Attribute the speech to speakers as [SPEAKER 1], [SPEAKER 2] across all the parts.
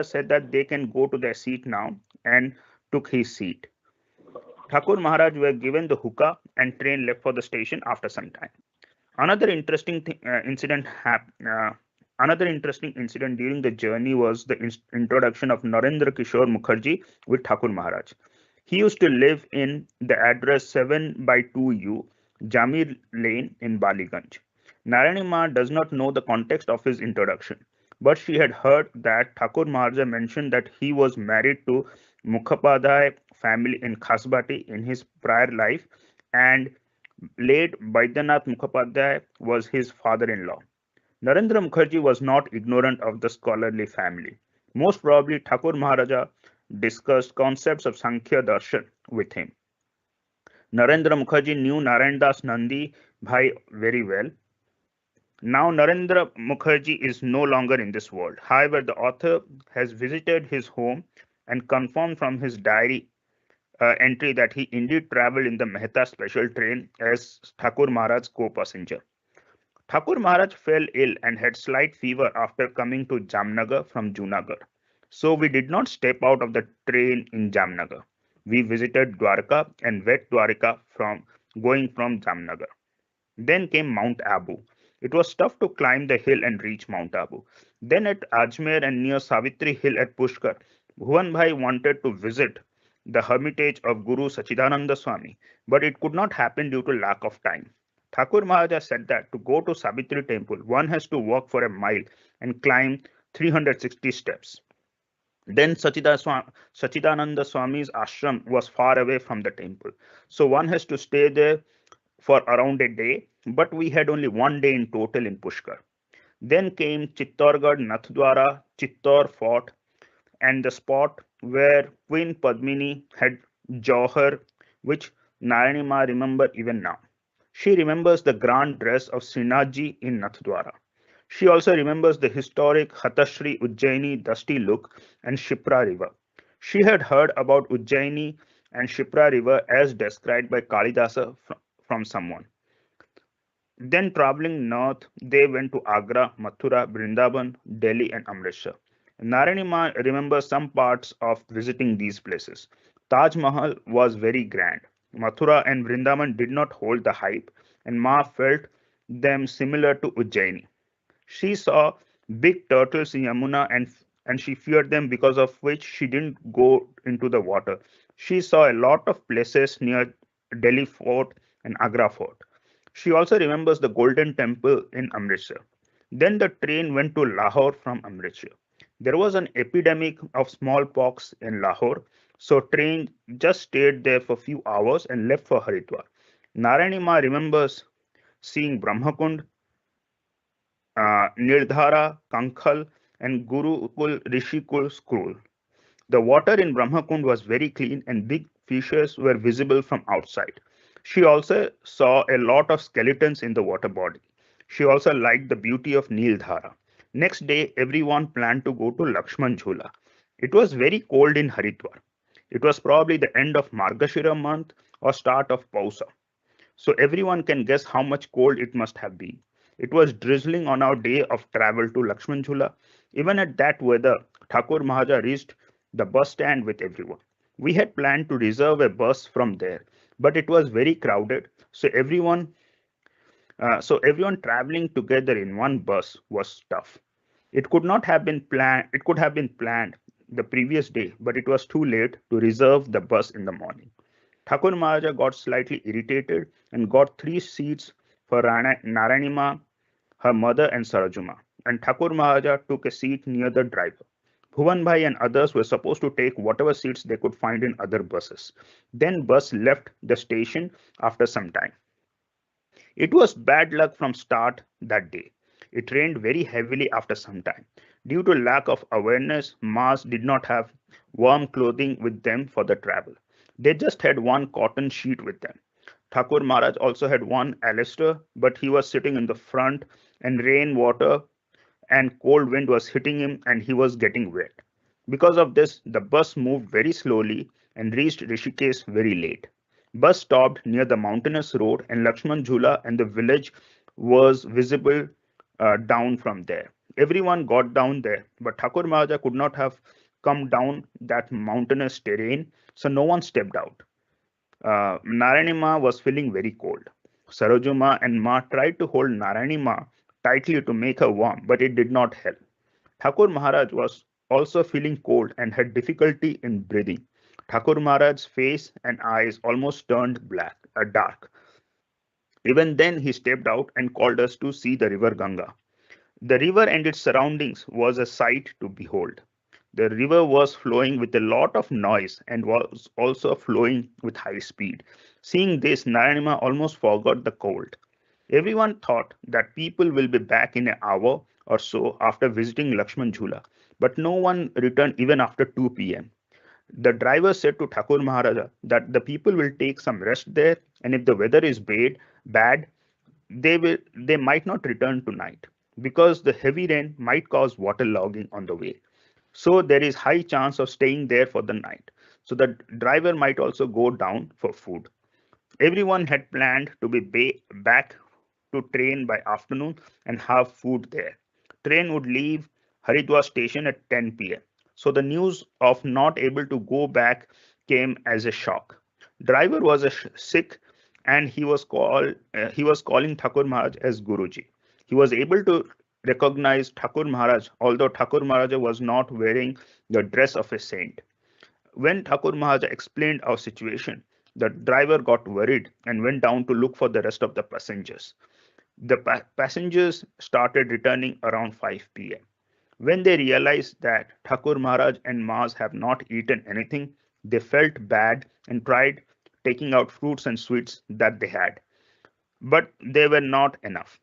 [SPEAKER 1] said that they can go to their seat now and took his seat. Thakur Maharaj were given the hookah and train left for the station after some time. Another interesting another interesting incident during the journey was the introduction of Narendra Kishore Mukherjee with Thakur Maharaj. He used to live in the address 7 by 2U, Jamir Lane in Baliganj. Narayani Ma does not know the context of his introduction, but she had heard that Thakur Maharaj mentioned that he was married to Mukhopadhyay family in Khasbati in his prior life, and late Baidyanath Mukhopadhyay was his father-in-law. Narendra Mukherjee was not ignorant of the scholarly family. Most probably, Thakur Maharaja discussed concepts of Sankhya Darshan with him. Narendra Mukherjee knew Narayan Das Nandi Bhai very well. Now, Narendra Mukherjee is no longer in this world. However, the author has visited his home and confirmed from his diary entry that he indeed traveled in the Mehta special train as Thakur Maharaj's co-passenger. Thakur Maharaj fell ill and had slight fever after coming to Jamnagar from Junagadh. So we did not step out of the train in Jamnagar. We visited Dwarka and Wet Dwarka from going from Jamnagar. Then came Mount Abu. It was tough to climb the hill and reach Mount Abu. Then at Ajmer and near Savitri Hill at Pushkar, Bhuvan Bhai wanted to visit the hermitage of Guru Sachidananda Swami, but it could not happen due to lack of time. Thakur Maharaj said that to go to Savitri temple, one has to walk for a mile and climb 360 steps. Then Sachidananda Swami's ashram was far away from the temple, so one has to stay there for around a day, but we had only 1 day in total in Pushkar. Then came Chittorgarh, Nathdwara, Chittor Fort, and the spot where Queen Padmini had Jauhar, which Narayani Ma remember even now. She remembers the grand dress of Srinathji in Nathdwara. She also remembers the historic Hatashri Ujjaini dusty look and Shipra river. She had heard about Ujjaini and Shipra river as described by Kalidasa from someone. Then traveling north, they went to Agra, Mathura, Vrindavan, Delhi, and Amritsar. Narayani Ma remembers some parts of visiting these places. Taj Mahal was very grand. Mathura and Vrindavan did not hold the hype, and Ma felt them similar to Ujjaini. She saw big turtles in Yamuna and she feared them, because of which she didn't go into the water. She saw a lot of places near Delhi Fort and Agra Fort. She also remembers the Golden Temple in Amritsar. Then the train went to Lahore from Amritsar. There was an epidemic of smallpox in Lahore, so train just stayed there for a few hours and left for Haridwar. Narayani Ma remembers seeing Brahmakund, Nirdhara, Kankhal, and Gurukul Rishikul school. The water in Brahmakund was very clean and big fishes were visible from outside. She also saw a lot of skeletons in the water body. She also liked the beauty of Nildhara. Next day, everyone planned to go to Lakshman Jhula. It was very cold in Haridwar. It was probably the end of Margashira month or start of Pausa. So everyone can guess how much cold it must have been. It was drizzling on our day of travel to Lakshman Jhula. Even at that weather, Thakur Maharaj reached the bus stand with everyone. We had planned to reserve a bus from there, but it was very crowded, so everyone traveling together in one bus was tough. It could not have been planned. It could have been planned the previous day, but it was too late to reserve the bus in the morning. Thakur Maharaja got slightly irritated and got 3 seats for Narayanima, her mother, and Sarajuma. And Thakur Maharaja took a seat near the driver. Bhuvan Bhai and others were supposed to take whatever seats they could find in other buses. Then bus left the station after some time. It was bad luck from start that day. It rained very heavily after some time. Due to lack of awareness, Mars did not have warm clothing with them for the travel. They just had one cotton sheet with them. Thakur Maharaj also had one Alistair, but he was sitting in the front and rain water and cold wind was hitting him and he was getting wet. Because of this, the bus moved very slowly and reached Rishikesh very late. Bus stopped near the mountainous road and Lakshman Jhula and the village was visible down from there. Everyone got down there, but Thakur Maharaja could not have come down that mountainous terrain, so no one stepped out. Narayani Ma was feeling very cold. Sarojuma Ma and Ma tried to hold Narayani Ma tightly to make her warm, but it did not help. Thakur Maharaj was also feeling cold and had difficulty in breathing. Thakur Maharaj's face and eyes almost turned dark. Even then, he stepped out and called us to see the river Ganga. The river and its surroundings was a sight to behold. The river was flowing with a lot of noise and was also flowing with high speed. Seeing this, Narayanima almost forgot the cold. Everyone thought that people will be back in an hour or so after visiting Lakshman Jhula, but no one returned even after 2 p.m. The driver said to Thakur Maharaja that the people will take some rest there, and if the weather is bad, they might not return tonight because the heavy rain might cause waterlogging on the way. So there is high chance of staying there for the night. So the driver might also go down for food. Everyone had planned to be back to train by afternoon and have food there. Train would leave Haridwar station at 10 p.m. So the news of not able to go back came as a shock. Driver was sick and he was calling Thakur Maharaj as Guruji. He was able to recognize Thakur Maharaj, although Thakur Maharaj was not wearing the dress of a saint. When Thakur Maharaj explained our situation, the driver got worried and went down to look for the rest of the passengers. The passengers started returning around 5 p.m. When they realized that Thakur Maharaj and Maas have not eaten anything, they felt bad and tried taking out fruits and sweets that they had. But they were not enough.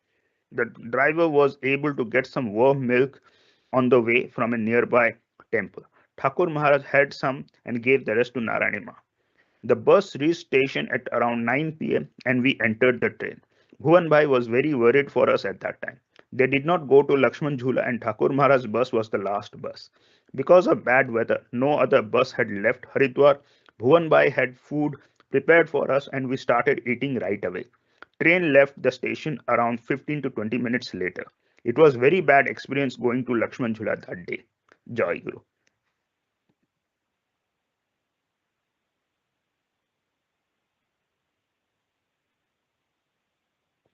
[SPEAKER 1] The driver was able to get some warm milk on the way from a nearby temple. Thakur Maharaj had some and gave the rest to Narayanima. The bus reached station at around 9 p.m. and we entered the train. Bhuvan Bhai was very worried for us at that time. They did not go to Lakshman Jhula and Thakur Maharaj's bus was the last bus. Because of bad weather, no other bus had left Haridwar. Bhuvan Bhai had food prepared for us and we started eating right away. Train left the station around 15 to 20 minutes later. It was very bad experience going to Lakshman Jhula that day. Jayaguru.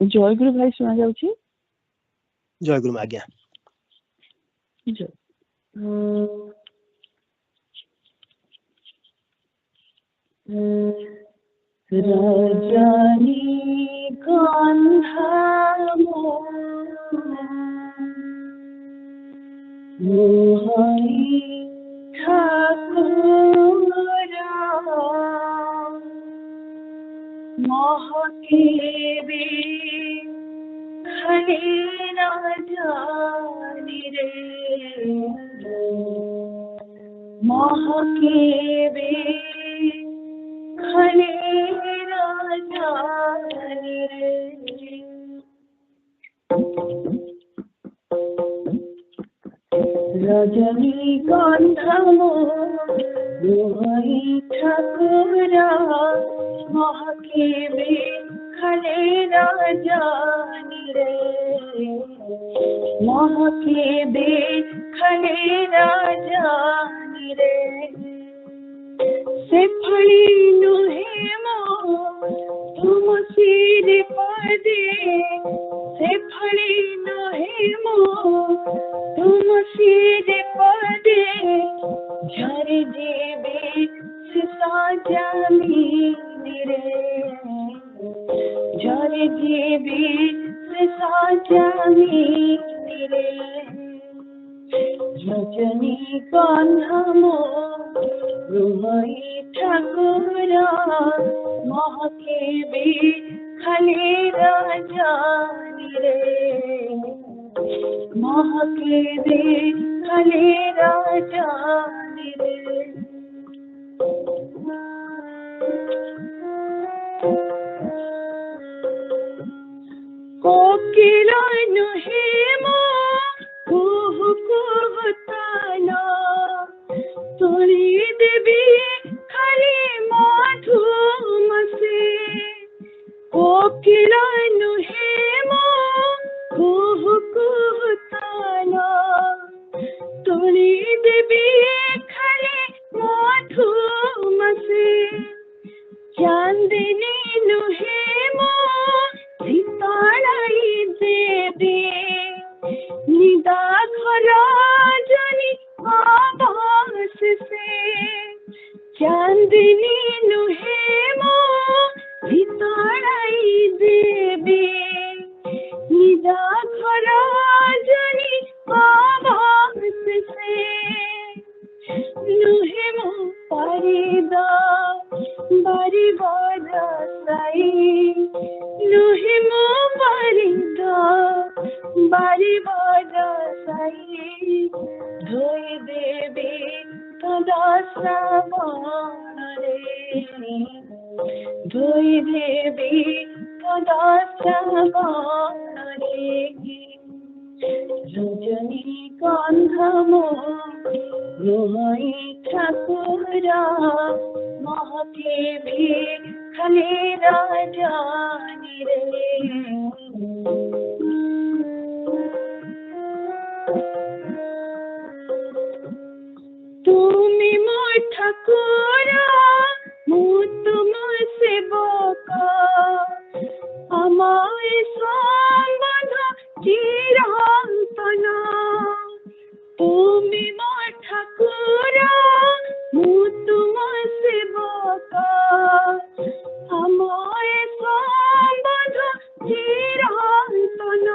[SPEAKER 2] जयगुरु भाई सुना जाउछि
[SPEAKER 3] जयगुरु आज्ञा
[SPEAKER 2] राजानी गंधामो मोहनी ठाकुरा महकेबे खले राजानी रे महकेबे खले राजानी रे रजनी गंधमो मोहनी ठाकुरा महकेबे खले राजानी रे महकेबे खले राजानी रे से फली नुहे मो तुम सिर पदे से फली नुहे मो तुम सिर पदे झर देवे साजामी रे झर देवे साजामी रे रजनी कान्हामो रुमई ठाकुरा महकेबे खले राजानी रे महकेबे खले राजानी रे कोकिला नुहे मो कुहु कुहु ताना तुरी देवी खले माधुम से कोकिला नुहे मो कुहु कुहु ताना चांदनी नुहे मो भितराई देबे निजा खरा जनी आवाज से नुहे मो परिदा बारी बरसाई नुहे मो परिदा बारी बरसाई धोई देबे सदा श्रावण रे धोई देबे सदा श्रावण रे रजनी गंधमो रोई ठाकुरा महके भी खले राजानी रे তুমি মোর ঠাকুরা মু তোমার সেবক আমায় সম্বন্ধ চিরন্তন তুমি মোর ঠাকুরা মু তোমার সেবক আমায় সম্বন্ধ চিরন্তন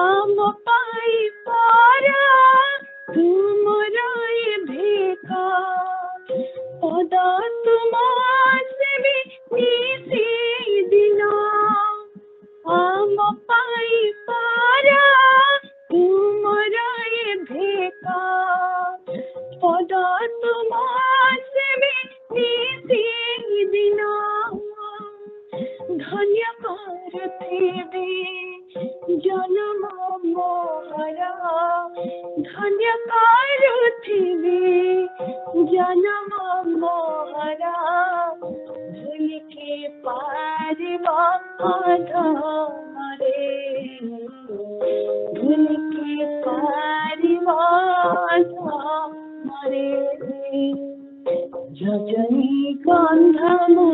[SPEAKER 2] আম পাই পারা तुमराय भेका पदा तुमासे भी निसी दिना आम पाई पारा तुमराय भेका पदा तुमासे भी निसी दिना धन्य करथिबे जन्म मोहरा धन्य करथिबे जन्म मोहरा भूल के पारवा अधमरे भूल के पारवा अधमरे जजनी गंधमो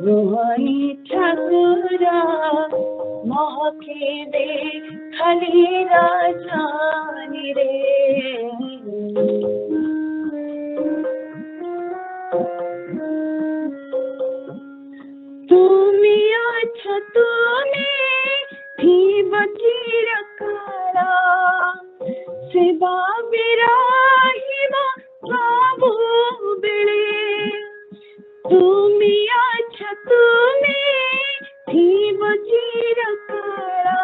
[SPEAKER 2] रोई ठाकुरा महके दे खली राजानी रे तुमी अच्छा तुमी भी बचिर करा सेवा बिराहिमा प्रभु बेले तुमी अच्छा तुमी भी बचिर करा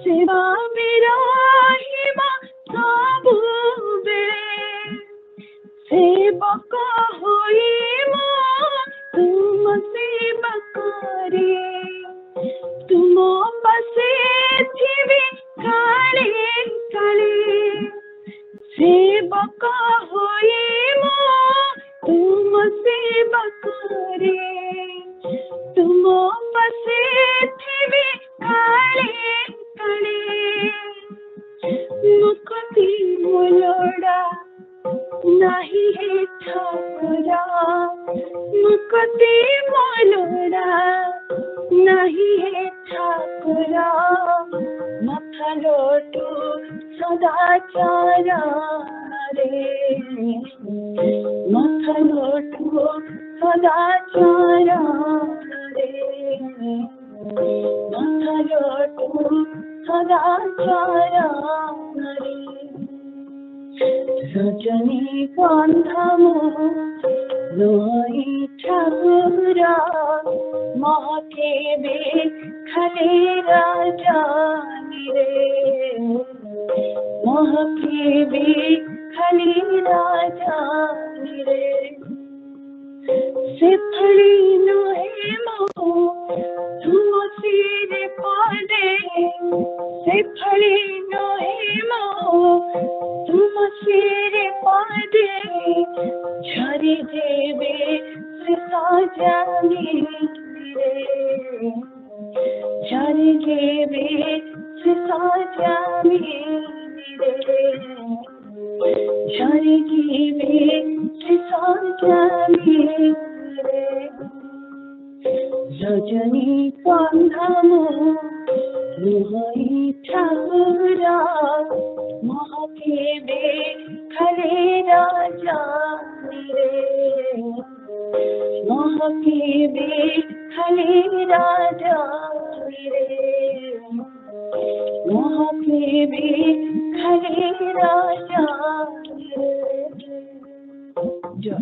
[SPEAKER 2] सेवा बिराहिमा प्रभु बेले सेवक होई मो तुम सेवा करे तुम बसे थिबे काले काले सेवक होई मो तुम सेवा करे तुम बसे थिबे काले काले मुक्ति मोलड़ा नहीं है ठाकुरा मुक्ति मोलड़ा नहीं है ठाकुरा माथा लोटू सदाचार रे माथा लोटू सदाचार रे माथा लोटू सदाचार रे रजनी गंधमो रोई ठाकुरा महके बे खले राजानी रे महके बे खले राजानी रे से फली नोहे मो तुम सिर पादे से फली नोहे मो तुम सिर पादे झरी देवे साजानी रे झरी देवे साजानी रे झरी देवे साजानी रे रजनी गंधमो रोई ठाकुरा महके बे खले राजा रानी रे वहाँ की भी खाली राजानी रे वहाँ की भी खाली राजानी रे। जय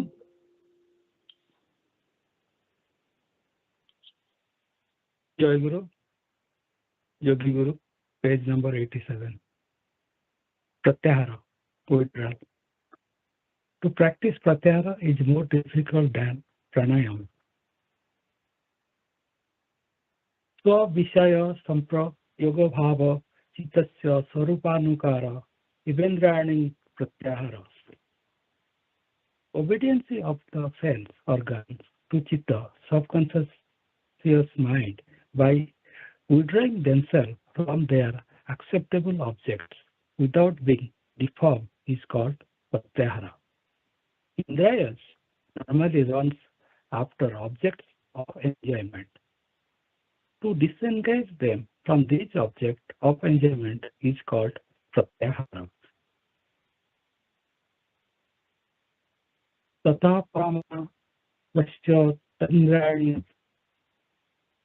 [SPEAKER 4] Jayaguru, Yogi Guru, page number 87. Pratyahara, withdrawal. To practice pratyahara is more difficult than pranayama. Swa-vishaya sampra yoga bhava chitasya sarupanukara ivendrani pratyahara. Obedience of the sense organs to chitta, subconscious mind, by withdrawing themselves from their acceptable objects without being deformed is called pratyahara. Indriyas normally runs after objects of enjoyment. To disengage them from these objects of enjoyment is called pratyahara. Tata prama vasya tandrani.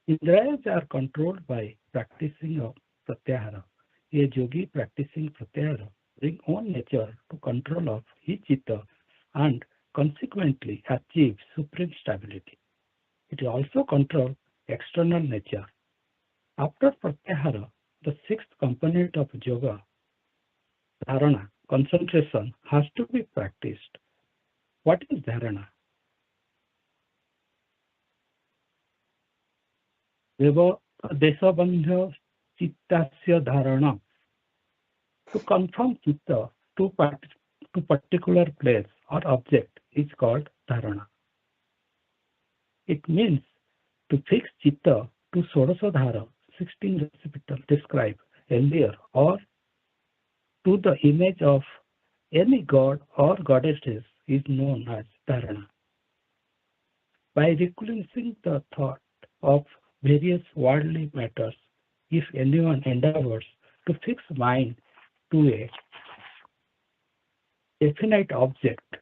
[SPEAKER 4] Indriyas are controlled by practicing of pratyahara. A yogi practicing pratyahara brings own nature to control of his chitta and consequently achieve supreme stability. It also controls external nature. After pratyahara, the sixth component of yoga, dharana, concentration, has to be practiced. What is dharana? Desabandha chittasya dharana. To confirm chitta to particular place or object is called dharana. It means to fix chitta to Sodasadhara, 16 recital described earlier, or to the image of any god or goddesses is known as dharana. By recklessing the thought of various worldly matters, if anyone endeavors to fix mind to a definite object,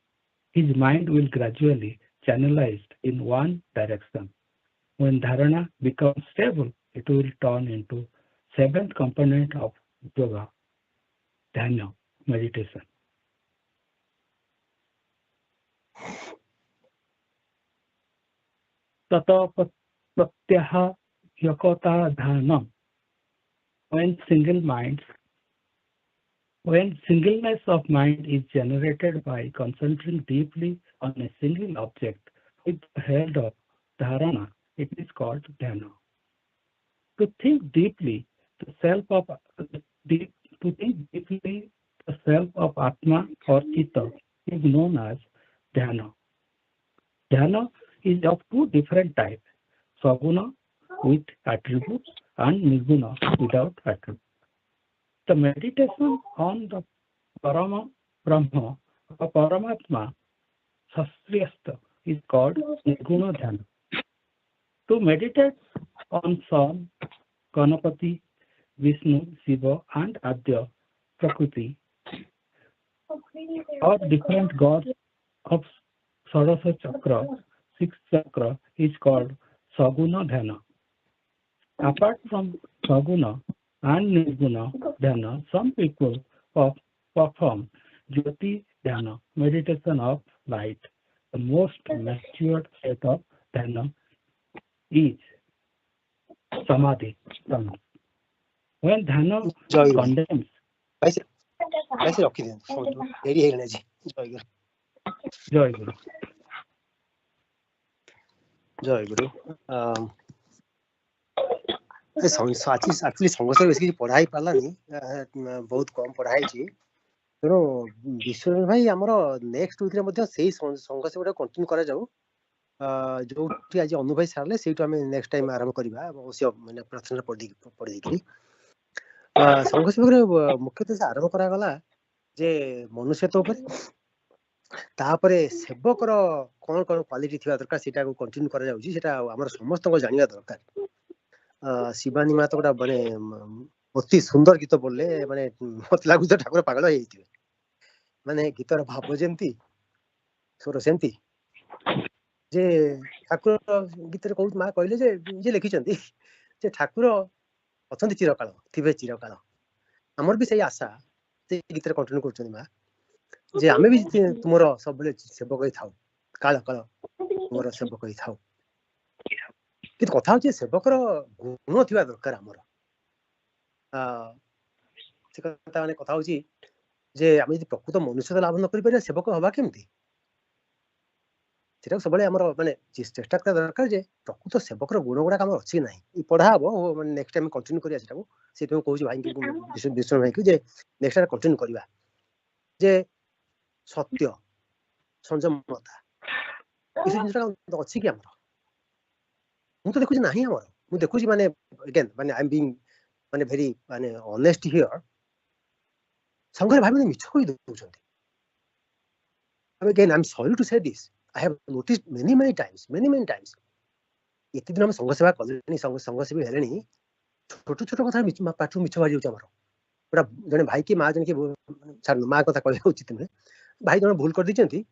[SPEAKER 4] his mind will gradually channelized in one direction. When dharana becomes stable, it will turn into seventh component of yoga, dhyana, meditation. Tata pratyaha yakota dhanam. When singleness of mind is generated by concentrating deeply on a single object with the help of dharana, it is called dhyana. To think deeply the self of Atma or Chitta is known as dhyana. Dhyana is of two different types, saguna with attributes and nirguna without attributes. The meditation on the Parama Brahma or Paramatma Sastriyasta is called nirguna dhyana. To meditate on Sun, Ganapati, Vishnu, Seva and Adya Prakriti or different gods of Sarasa Chakra, sixth chakra is called Saguna Dhyana. Apart from Saguna and Nirguna Dhyana, some people perform Jyoti Dhyana, meditation of light. The most matured state of Dhyana is Samadhi. When Dhyana condemns,
[SPEAKER 3] कैसे रखी दें देरी है जी जय गुरु जय गुरु actually संघर्ष बेसी पढ़ाई पालानी बहुत कम पढ़ाई छी तेणु विश्वनाथ भाई आमर नेक्स्ट वीक रे मध्ये सेही संघर्ष गोटे कंटिन्यू करा जाऊ जो आज अनु भाई सारले सेही आम नेक्स्ट टाइम आरंभ करबा अवश्य माने प्रार्थना पढ़ी देखी संघर्ष मुख्यतः से आरंभ करा गला जे मनुष्य तो ऊपर तापरे सेवकर कोन कोन क्वालिटी थिबा दरकार सेटा को कंटिन्यू करा जाउची सेटा हमर समस्त को जानिबा दरकार शिवानी माता गोटा माने अति सुंदर गीत बोलले माने मत लागु ठाकुर पागल हेइथिबे माने गीतर भाव जेंती स्वर सेमती जे ठाकुर गीत रे कहू माँ कहले जे लिखिछंती जे ठाकुर अछंती चिरकाल थिबे चिरकाल हमर भी सही आशा से गीत रे कंटिन्यू करछन माँ जे आमे भी तुमरो सब बेले सेवक होई थाउ काल काल तुमरो सेवक होई थाउ कि कथा होचे सेवकर गुण थिबा दरकार हमर से कथा माने कथा होची जे आमे यदि प्रकृत मनुष्य लाभ न करि पारे सेवक हवा केमती सेटा सबले हमर माने चेष्टा करा दरकार जे प्रकृत सेवकर गुण गुडा काम अछि नाही पढ़ा हबो माने नेक्स्ट टाइम कंटिन्यू करिया सेटा से तो कहू भाई के विष्णु भाई के जे नेक्स्ट टाइम कंटिन्यू करिवा जे सत्य संयमता इस जिनसा अछि कि हमर मु तो देखु नाही हमर मु देखु माने अगेन माने आई एम बीइंग माने वेरी माने ऑनेस्ट हियर संगर भाई माने मिछ कहि दोछंती again I am sorry to say this I have noticed many times इति दिन हम संघ सेवा कलेनी संघ सेवी हेलेनी छोट छोट कथा पाठु मिछ बाजी हमर पूरा जने भाई की माँ जने की छाड़ माँ कथा कहले उचित नुहे भाई जने भूल कर दिचंती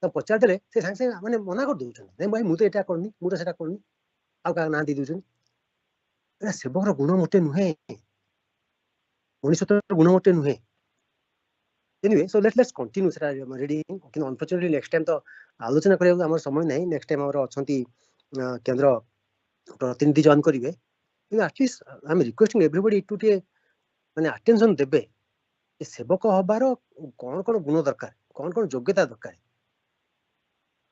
[SPEAKER 3] तो पचार देले से सांग से माने मना कर दोछन नै भाई मु तो एटा करनी मु तो सेटा करनी आ का ना दी दोछन ए सेवकर गुण मोटे नुहे मनुष्यतर गुण मोटे नुहे एनीवे सो लेट्स कंटिन्यू सेटा रीडिंग कि अनफॉर्चूनेटली नेक्स्ट टाइम तो आलोचना करिया हमर समय नै नेक्स्ट टाइम हमर अछंती केंद्र प्रतिनिधि जॉइन करिवे at least I am requesting everybody to टे माने अटेंशन देबे ए सेवक हबार कोन कोन गुण दरकार कोन कोन योग्यता दरकार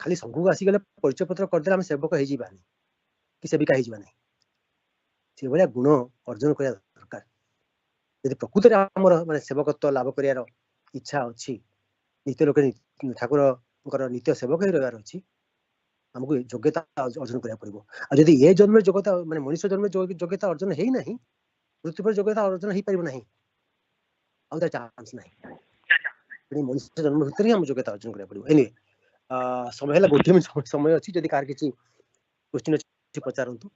[SPEAKER 3] खाली संघ आसी गले परिचय पत्र कर दे हम सेवक हे जीबानी कि सेविका हे जीबानी से भलिया गुण अर्जन करिया दरकार यदि प्रकृति हमर माने सेवकत्व लाभ करियार इच्छा अछि नित्य लोक ठाकुर नित्य सेवक हे रहबार अछि हमको योग्यता अर्जन करिया पड़िबो आ यदि ए जन्म योग्यता माने मनुष्य जन्म योग्यता अर्जन हेई नाही मृत्यु पर योग्यता अर्जन हेई परिबो नाही आउ ता चांस नाही मनुष्य जन्म भीतर ही हम योग्यता अर्जन करिया पड़िबो एनी समय हेला गोटे मिनिट समय अछि जदि कार किछि क्वेश्चन अछि पचारंतु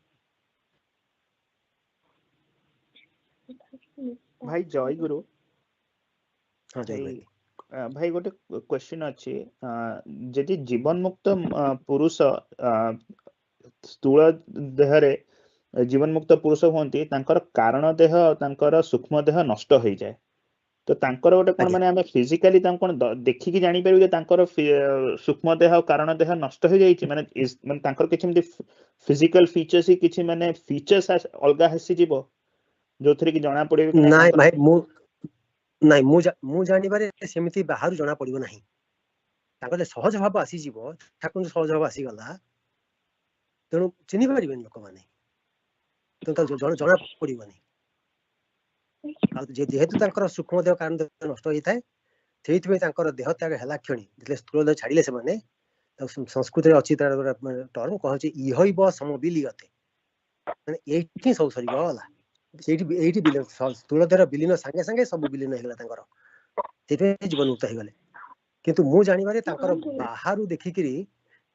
[SPEAKER 1] भाई जय गुरु
[SPEAKER 3] हां जय
[SPEAKER 1] भाई
[SPEAKER 3] भाई
[SPEAKER 1] भाई गोटे क्वेश्चन अछि जदि जीवन मुक्त पुरुष स्थूल देहरे जीवन मुक्त पुरुष होंती तांकर कारण देह तांकर सूक्ष्म देह नष्ट हो जाए तो तांकर गोटे कोन माने हम फिजिकली तां कोन देखि कि जानि परबे तांकर सूक्ष्म देह और कारण देह नष्ट हो जाई छि माने तांकर किछि फिजिकल फीचर्स ही किछि माने फीचर्स अलगा हसी जीवो जो थरे कि जाना पड़े कि
[SPEAKER 3] नाही भाई मु जानि बारे सेमिति बाहर जाना पड़िबो नाही तांकर सहज भाव आसी जीवो ठाकुर सहज भाव आसी गला तेणु चिन्हि पारिबेन लोक माने तो जाना पड़िबो नाही जेहेतु तांकर सूक्ष्म देह कारण देह नष्ट होई थाए सेहितबे तांकर देह त्याग हला क्षणी जले स्थूल देह छाडिले से माने संस्कृत रे अछि तार टर्म कहछि इहैब समबिलियते माने एठी सब सरी गला एठी बिलियन स्थूल देह बिलीन संगे संगे सब बिलीन हेला तांकर सेते जीवन मुक्त हे गले किंतु मु जानि बारे तांकर बाहरु देखि करी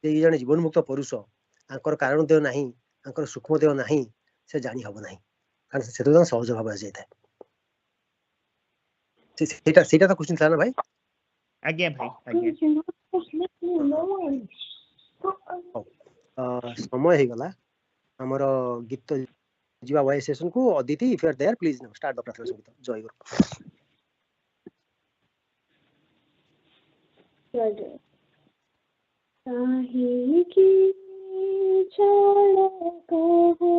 [SPEAKER 3] जे ई जने जीवन मुक्त पुरुष तांकर कारण देह नाही तांकर सूक्ष्म देह नाही से जानि हबो नाही कारण से तो सहज भाव आ जाय था सेटा तो क्वेश्चन था ना भाई
[SPEAKER 1] आज्ञा भाई आज्ञा
[SPEAKER 3] समय हे गला हमर गीत जीवा वाई सेशन को Aditi if you are there please start the प्रार्थना संगीत जय गुरु
[SPEAKER 2] साही की चला कहो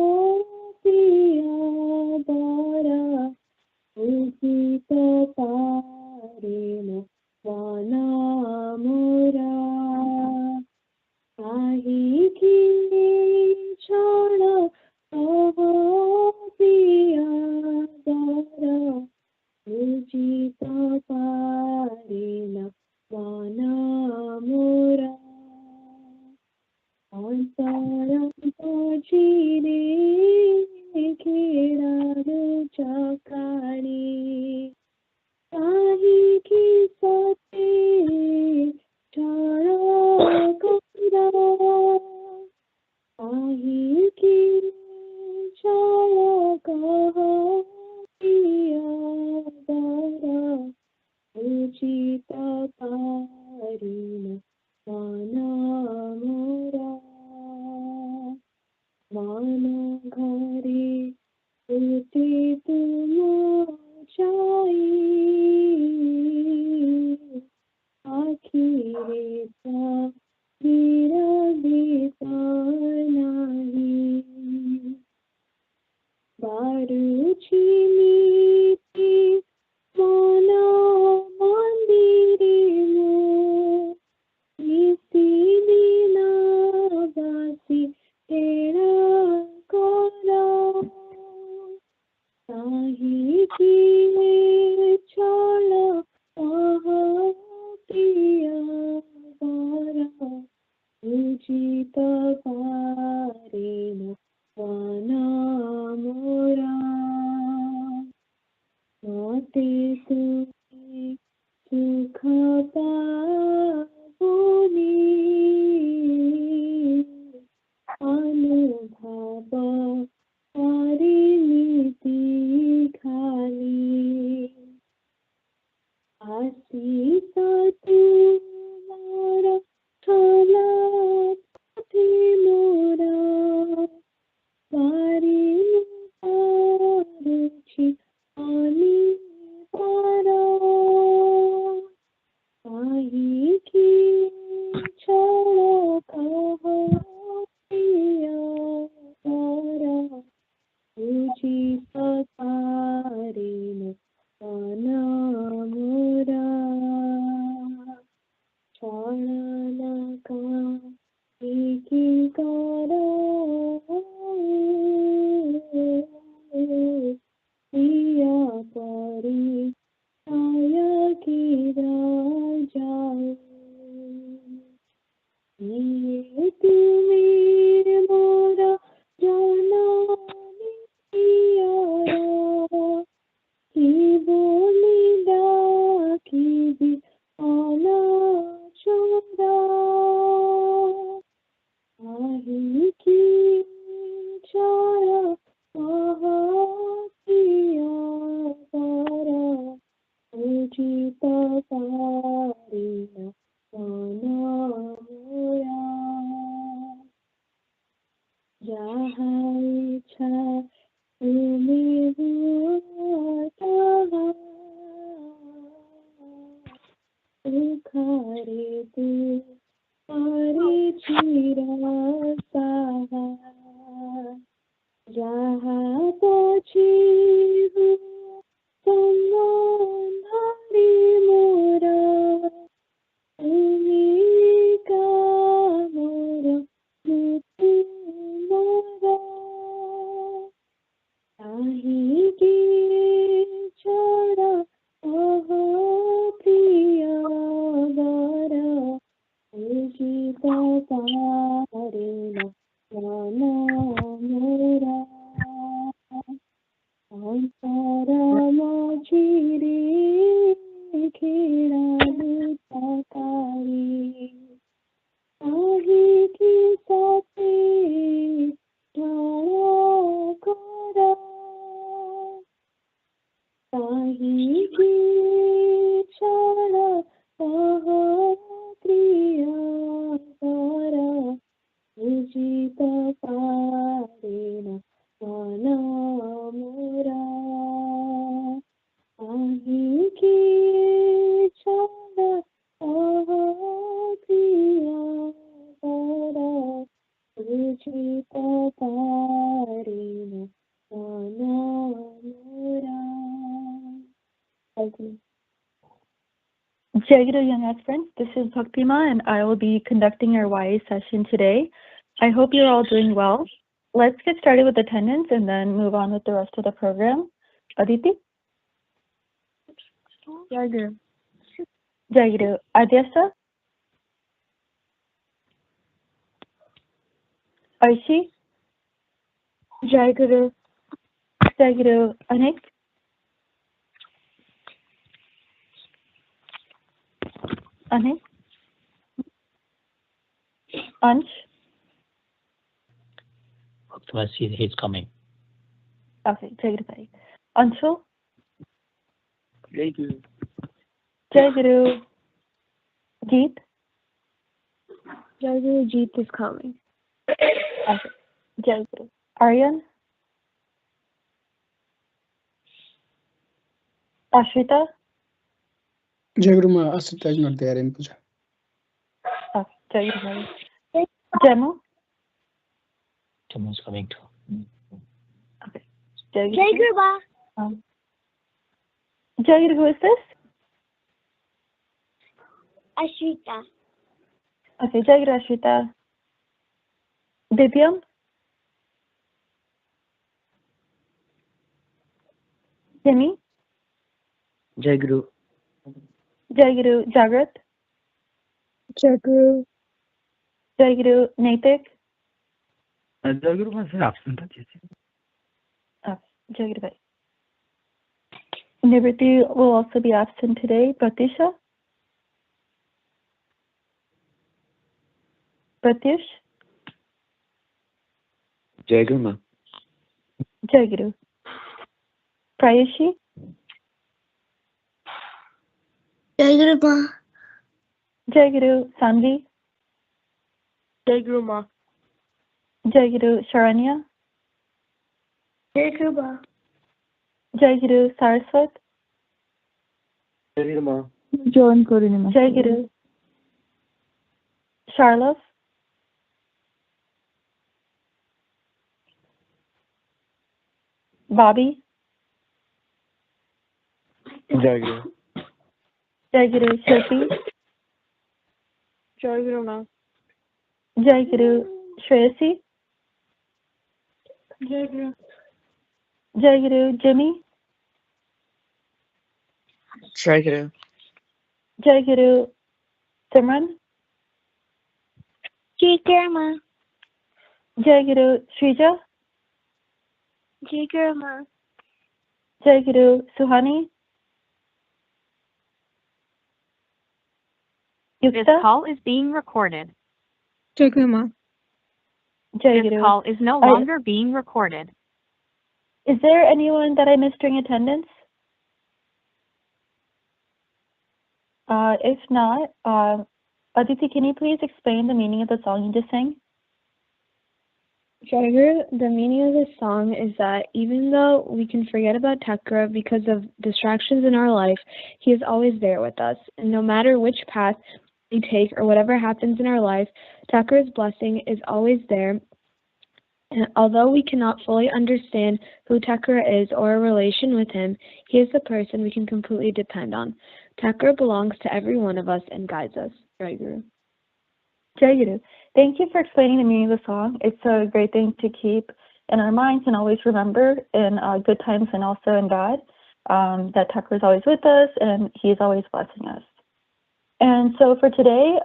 [SPEAKER 2] पिया दारा उदित तारे वाना मोरा साही की चला कहो पिया दारा उदित तारे वाना मोरा अंतरम पचिरे खेड़ार चकानी साही की सते चढ़ा करा साही की चढ़ा कहा पिया दारा उचित पारिन माना मोरा माना घरे उते तुम जाई आखिरे ता मेरा बेटा नहीं बारुची नीति माना मंदिरे मो नीति नीना बासी तेरा कोरा साही की चलो प्रिया बारा उचित पारेन वाना मोरा माते तुम्हें सुख पाबोनी अनुभव परिणति खाली आशीष तुम्हारा चला पथे मोरा पारिनु पारुछि आनी पारा आही की छड़ा कहो प्रिया पारा उचित पारेन वाना मोरा छाणा का एकी करो प्रिया परी आया की जाओ ये तुम्हें मोरा जाना प्रिया की बोली डाकी भी आला छोड़ा आही की छाया प्रिया पारा उचित पारेन वाना मोरा जहाँ इच्छा तुम्हें होता उखारे तू पारे चिरासा जहाँ पछी हो सम्मानारी मोरा तुम्हें का मोरा मुतु मोरा आही की छड़ा प्रिया बारा उचित पारेन वाना मोरा अंतरा मझिरे खेळालु ताकारी आही की साथे ठाड़ा कोरा साही की छड़ा प्रिया पारा उचित पारेन वाना मोरा आही की छड़ा प्रिया पारा उचित पारेन वाना मोरा.
[SPEAKER 5] Jayaguru Young Earth friends, this is Bhaktima and I will be conducting our YA session today. I hope you're all doing well. Let's get started with attendance and then move on with the rest of the program. Aditi?
[SPEAKER 2] Jayaguru.
[SPEAKER 5] Jayaguru. Adhibasa? Aishi?
[SPEAKER 2] Jayaguru.
[SPEAKER 5] Jayaguru. Anik? Anik? Ansh?
[SPEAKER 6] He's coming.
[SPEAKER 5] Okay, Jayaguru Bhai. Anshul?
[SPEAKER 1] Jayaguru.
[SPEAKER 5] Jayaguru. Geet?
[SPEAKER 2] Jayaguru Jeet is coming.
[SPEAKER 5] Okay. Jayaguru. Aryan? Ashrita?
[SPEAKER 7] Jayaguru Ma, Asita is not there in puja.
[SPEAKER 5] Okay. Jayaguru. Jemu?
[SPEAKER 6] Someone's coming too.
[SPEAKER 5] Okay. Jayaguru.
[SPEAKER 2] Jayaguru Ma.
[SPEAKER 5] Jayaguru, who is this?
[SPEAKER 2] Ashrita.
[SPEAKER 5] Okay, Jayaguru Ashrita. Divyam? Jimmy?
[SPEAKER 8] Jayaguru.
[SPEAKER 5] Jayaguru Jagrat?
[SPEAKER 2] Jayaguru.
[SPEAKER 5] Jayaguru Naitik?
[SPEAKER 4] Jayaguru Ma is absent.
[SPEAKER 5] Okay, Jayaguru Bhai. Nivriti will also be absent today. Pratisha? Pratyush?
[SPEAKER 8] Jayaguru Ma.
[SPEAKER 5] Jayaguru. Prayashi?
[SPEAKER 2] Jayaguru Ma.
[SPEAKER 5] Jayaguru Sanvi?
[SPEAKER 2] Jayaguru Ma.
[SPEAKER 5] Jayaguru Sharanya?
[SPEAKER 2] Jayaguru Ma.
[SPEAKER 5] Jayaguru Saraswat?
[SPEAKER 8] Jayaguru Ma.
[SPEAKER 2] Join Purnima.
[SPEAKER 5] Jayaguru Sharlav? Bobby?
[SPEAKER 8] Jayaguru.
[SPEAKER 5] Jayaguru Shilpi?
[SPEAKER 2] Jayaguru Ma.
[SPEAKER 5] Jayaguru Shreyasi?
[SPEAKER 2] Jayaguru.
[SPEAKER 5] Jayaguru Jimmy?
[SPEAKER 8] Jayaguru.
[SPEAKER 5] Jayaguru Simran?
[SPEAKER 2] Jayaguru Ma.
[SPEAKER 5] Jayaguru Shrija?
[SPEAKER 2] Jayaguru Ma.
[SPEAKER 5] Jayaguru Suhani?
[SPEAKER 9] This
[SPEAKER 5] Yukta?
[SPEAKER 9] call is being recorded.
[SPEAKER 2] Jayaguru Ma.
[SPEAKER 9] This
[SPEAKER 5] Jayaguru.
[SPEAKER 9] call is no longer being recorded.
[SPEAKER 5] Is there anyone that I missed during attendance? If not, Aditi, can you please explain the meaning of the song you just sang?
[SPEAKER 2] Jayaguru, the meaning of this song is that even though we can forget about Thakur because of distractions in our life, he is always there with us. And no matter which path we take or whatever happens in our life, Thakur's blessing is always there. And although we cannot fully understand who Thakur is or a relation with him, he is the person we can completely depend on. Thakur belongs to every one of us and guides us. Jayaguru.
[SPEAKER 5] Jayaguru. Thank you for explaining the meaning of the song. It's a great thing to keep in our minds and always remember in good times and also in bad, that Thakur is always with us and he's always blessing us. And so for today,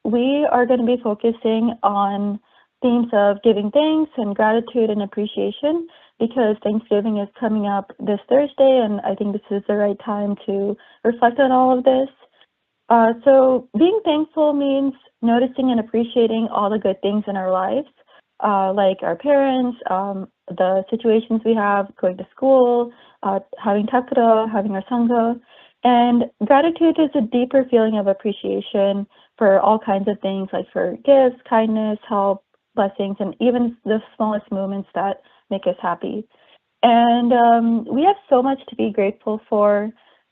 [SPEAKER 5] we are going to be focusing on themes of giving thanks and gratitude and appreciation, because Thanksgiving is coming up this Thursday, and I think this is the right time to reflect on all of this. So being thankful means noticing and appreciating all the good things in our lives, like our parents, the situations we have, going to school, having Thakur, having our Sangha. And gratitude is a deeper feeling of appreciation for all kinds of things, like for gifts, kindness, help, blessings, and even the smallest moments that make us happy. And we have so much to be grateful for,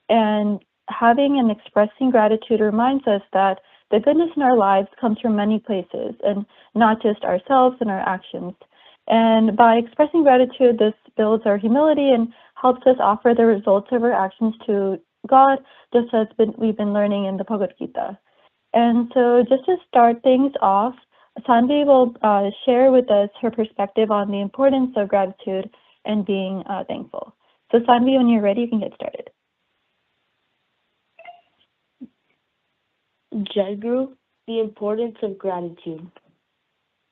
[SPEAKER 5] and having and expressing gratitude reminds us that the goodness in our lives comes from many places and not just ourselves and our actions. And by expressing gratitude, this builds our humility and helps us offer the results of our actions to God, just as we've been learning in the Bhagavad Gita. And so just to start things off, Sanvi will share with us her perspective on the importance of gratitude and being thankful. So Sanvi, when you're ready, you can get started.
[SPEAKER 10] Jayaguru, the importance of gratitude.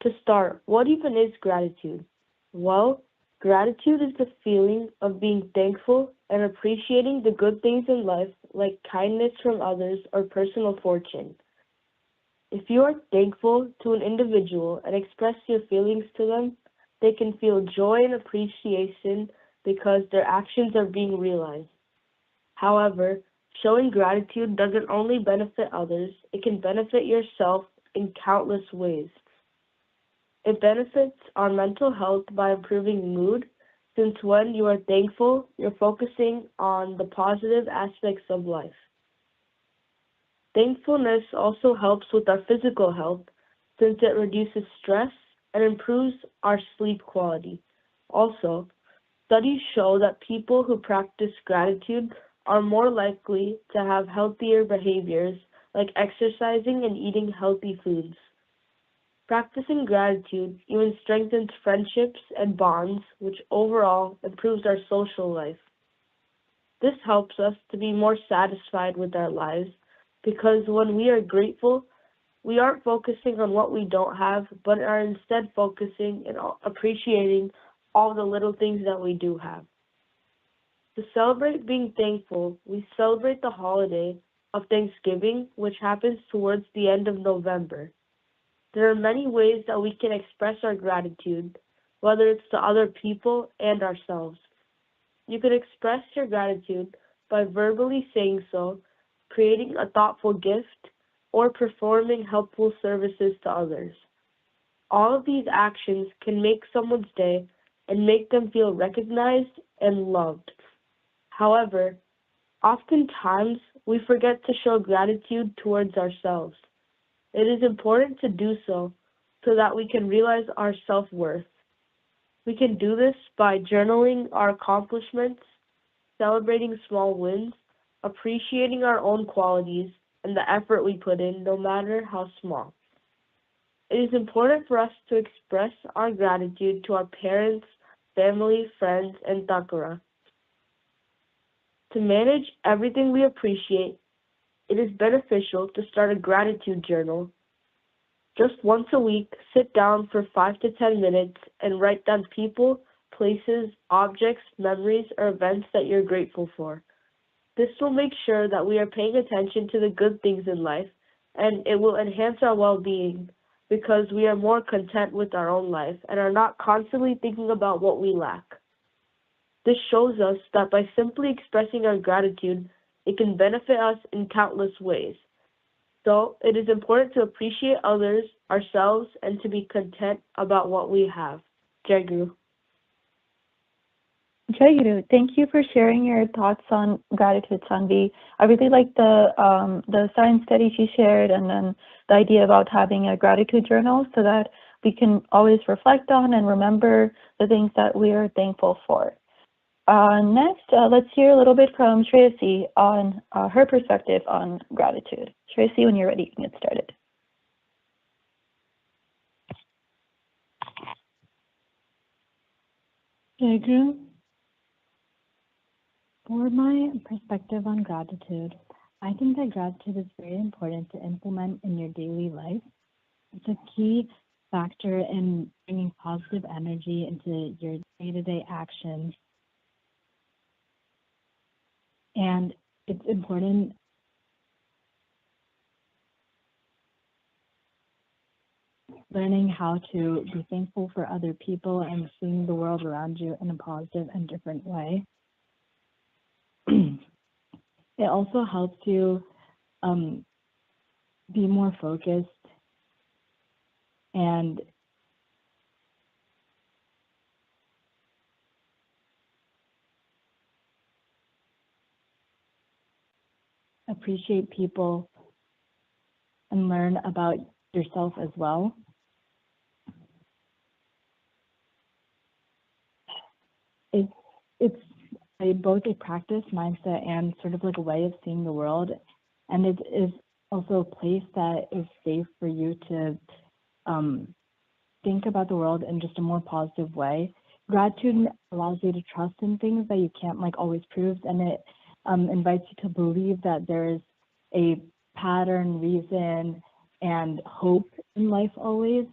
[SPEAKER 10] To start, what even is gratitude? Well, gratitude is the feeling of being thankful and appreciating the good things in life, like kindness from others or personal fortune. If you are thankful to an individual and express your feelings to them, they can feel joy and appreciation because their actions are being realized. However, showing gratitude doesn't only benefit others, it can benefit yourself in countless ways. It benefits our mental health by improving mood, since when you are thankful, you're focusing on the positive aspects of life. Thankfulness also helps with our physical health, since it reduces stress and improves our sleep quality. Also, studies show that people who practice gratitude are more likely to have healthier behaviors like exercising and eating healthy foods. Practicing gratitude even strengthens friendships and bonds, which overall improves our social life. This helps us to be more satisfied with our lives, because when we are grateful, we aren't focusing on what we don't have, but are instead focusing and appreciating all the little things that we do have. To celebrate being thankful, we celebrate the holiday of Thanksgiving, which happens towards the end of November. There are many ways that we can express our gratitude, whether it's to other people and ourselves. You can express your gratitude by verbally saying so, creating a thoughtful gift, or performing helpful services to others. All of these actions can make someone's day and make them feel recognized and loved. However, oftentimes we forget to show gratitude towards ourselves. It is important to do so that we can realize our self-worth. We can do this by journaling our accomplishments, celebrating small wins, appreciating our own qualities, and the effort we put in, no matter how small. It is important for us to express our gratitude to our parents, family, friends, and Thakura. To manage everything we appreciate, it is beneficial to start a gratitude journal. Just once a week, sit down for 5 to 10 minutes and write down people, places, objects, memories, or events that you're grateful for. This will make sure that we are paying attention to the good things in life, and it will enhance our well-being because we are more content with our own life and are not constantly thinking about what we lack. This shows us that by simply expressing our gratitude, it can benefit us in countless ways. So, it is important to appreciate others, ourselves, and to be content about what we have. Jayaguru.
[SPEAKER 5] Jayaguru, thank you for sharing your thoughts on gratitude, Sanvi. I really like the science studies you shared, and then the idea about having a gratitude journal so that we can always reflect on and remember the things that we are thankful for. Next, let's hear a little bit from Shree on her perspective on gratitude. Shree, when you're ready, you can get started.
[SPEAKER 11] Jayaguru, for my perspective on gratitude, I think that gratitude is very important to implement in your daily life. It's a key factor in bringing positive energy into your day-to-day actions. And it's important learning how to be thankful for other people and seeing the world around you in a positive and different way. It also helps you be more focused and appreciate people and learn about yourself as well. It's both a practice, mindset, and sort of like a way of seeing the world. And it is also a place that is safe for you to think about the world in just a more positive way. Gratitude allows you to trust in things that you can't always prove, and it invites you to believe that there is a pattern, reason, and hope in life always.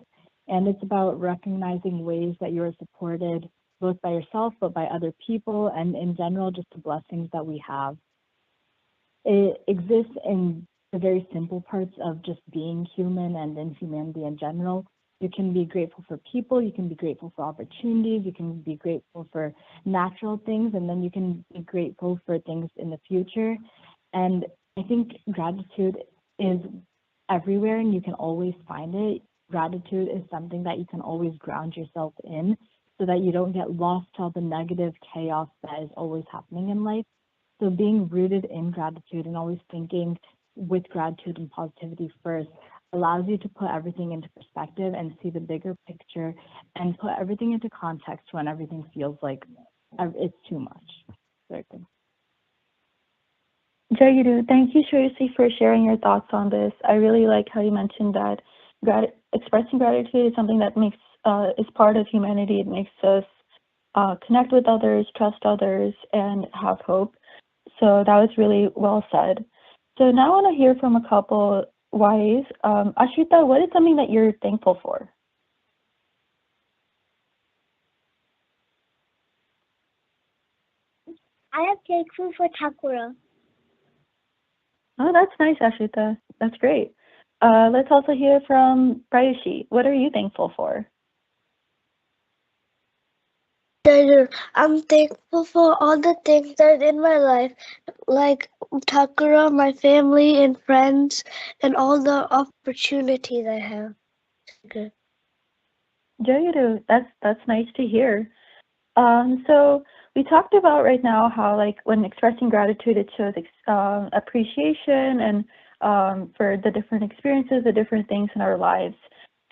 [SPEAKER 11] And it's about recognizing ways that you are supported both by yourself but by other people, and in general just the blessings that we have. It exists in the very simple parts of just being human and in humanity in general. You can be grateful for people, you can be grateful for opportunities, you can be grateful for natural things, and then you can be grateful for things in the future. And I think gratitude is everywhere and you can always find it. Gratitude is something that you can always ground yourself in so that you don't get lost to all the negative chaos that is always happening in life. So being rooted in gratitude and always thinking with gratitude and positivity first allows you to put everything into perspective and see the bigger picture and put everything into context when everything feels like it's too much. Very good.
[SPEAKER 5] Jayaguru, thank you, Shree, for sharing your thoughts on this. I really like how you mentioned that expressing gratitude is something that makes is part of humanity. It makes us connect with others, trust others, and have hope. So that was really well said. So now I want to hear from a couple ways. Ashrita, what is something that you're thankful for?
[SPEAKER 12] I am thankful for Thakura.
[SPEAKER 5] Oh, that's nice, Ashrita. That's great. Let's also hear from Prayushi. What are you thankful for?
[SPEAKER 12] I'm thankful for all the things that are in my life, like Thakura, my family and friends, and all the opportunities I have. Good.
[SPEAKER 5] Jayaguru, that's nice to hear. So we talked about right now how, like, when expressing gratitude, it shows appreciation and for the different experiences, the different things in our lives.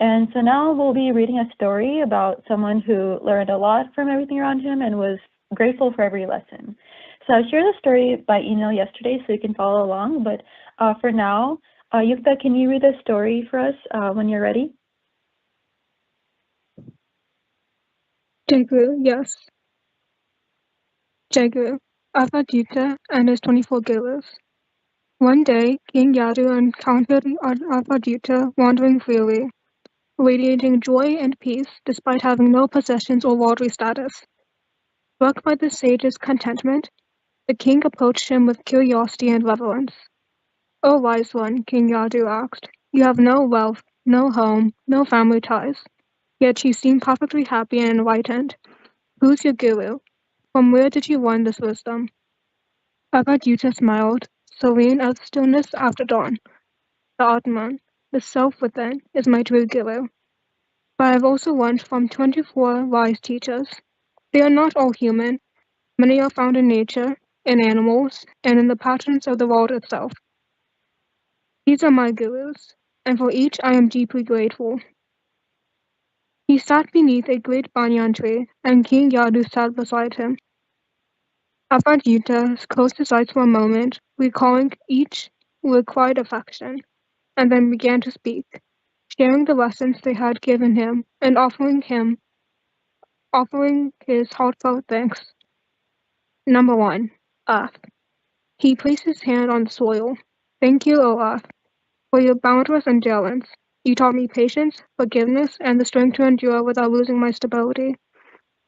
[SPEAKER 5] And so now we'll be reading a story about someone who learned a lot from everything around him and was grateful for every lesson. So I shared the story by email yesterday, so you can follow along. But for now, Yukta, can you read the story for us when you're ready?
[SPEAKER 13] Jayaguru, yes. Jayaguru, Avadhuta and his 24 gurus. One day, King Yadu encountered Avadhuta wandering freely, radiating joy and peace despite having no possessions or worldly status. Struck by the sage's contentment, the king approached him with curiosity and reverence. "O wise one," King Yadu asked, "you have no wealth, no home, no family ties, yet you seem perfectly happy and enlightened. Who's your guru? From where did you learn this wisdom?" Avadhuta smiled, serene as stillness after dawn. "The Atman, the self within, is my true guru. But I have also learned from 24 wise teachers. They are not all human. Many are found in nature, in animals, and in the patterns of the world itself. These are my gurus, and for each I am deeply grateful." He sat beneath a great banyan tree, and King Yadu sat beside him. Avadhuta closed his eyes for a moment, recalling each with quiet affection, and then began to speak, sharing the lessons they had given him and offering his heartfelt thanks. Number 1, Earth. He placed his hand on the soil. "Thank you, O Earth, for your boundless endurance. You taught me patience, forgiveness, and the strength to endure without losing my stability."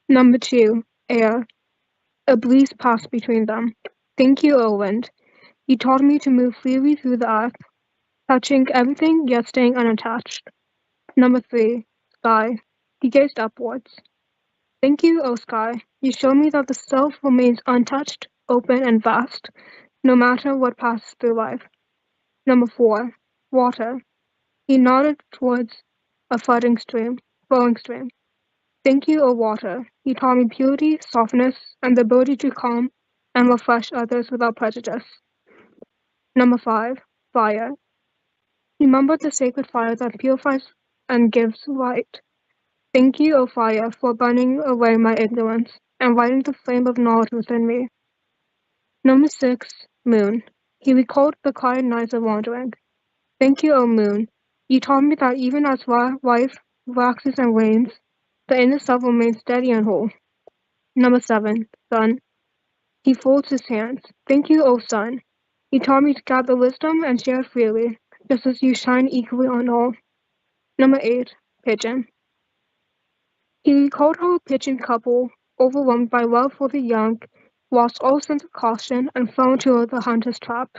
[SPEAKER 13] Number 2, Air. A breeze passed between them. "Thank you, O Wind. You taught me to move freely through the earth, touching everything yet staying unattached." Number 3, Sky. He gazed upwards. "Thank you, O Sky. You show me that the self remains untouched, open, and vast, no matter what passes through life." Number 4, Water. He nodded towards a flowing stream. "Thank you, O water. You taught me purity, softness, and the ability to calm and refresh others without prejudice." Number 5, Fire. He remembered the sacred fire that purifies and gives light. "Thank you, O fire, for burning away my ignorance and lighting the flame of knowledge within me." Number 6, Moon. He recalled the quiet nights of wandering. "Thank you, O moon. You taught me that even as life waxes and wanes, the inner self remains steady and whole." Number 7, Sun. He folds his hands. "Thank you, O sun. You taught me to gather wisdom and share it freely, just as you shine equally on all." Number 8, Pigeon. He recalled how a pigeon couple, overwhelmed by love for the young, lost all sense of caution and fell into the hunter's trap.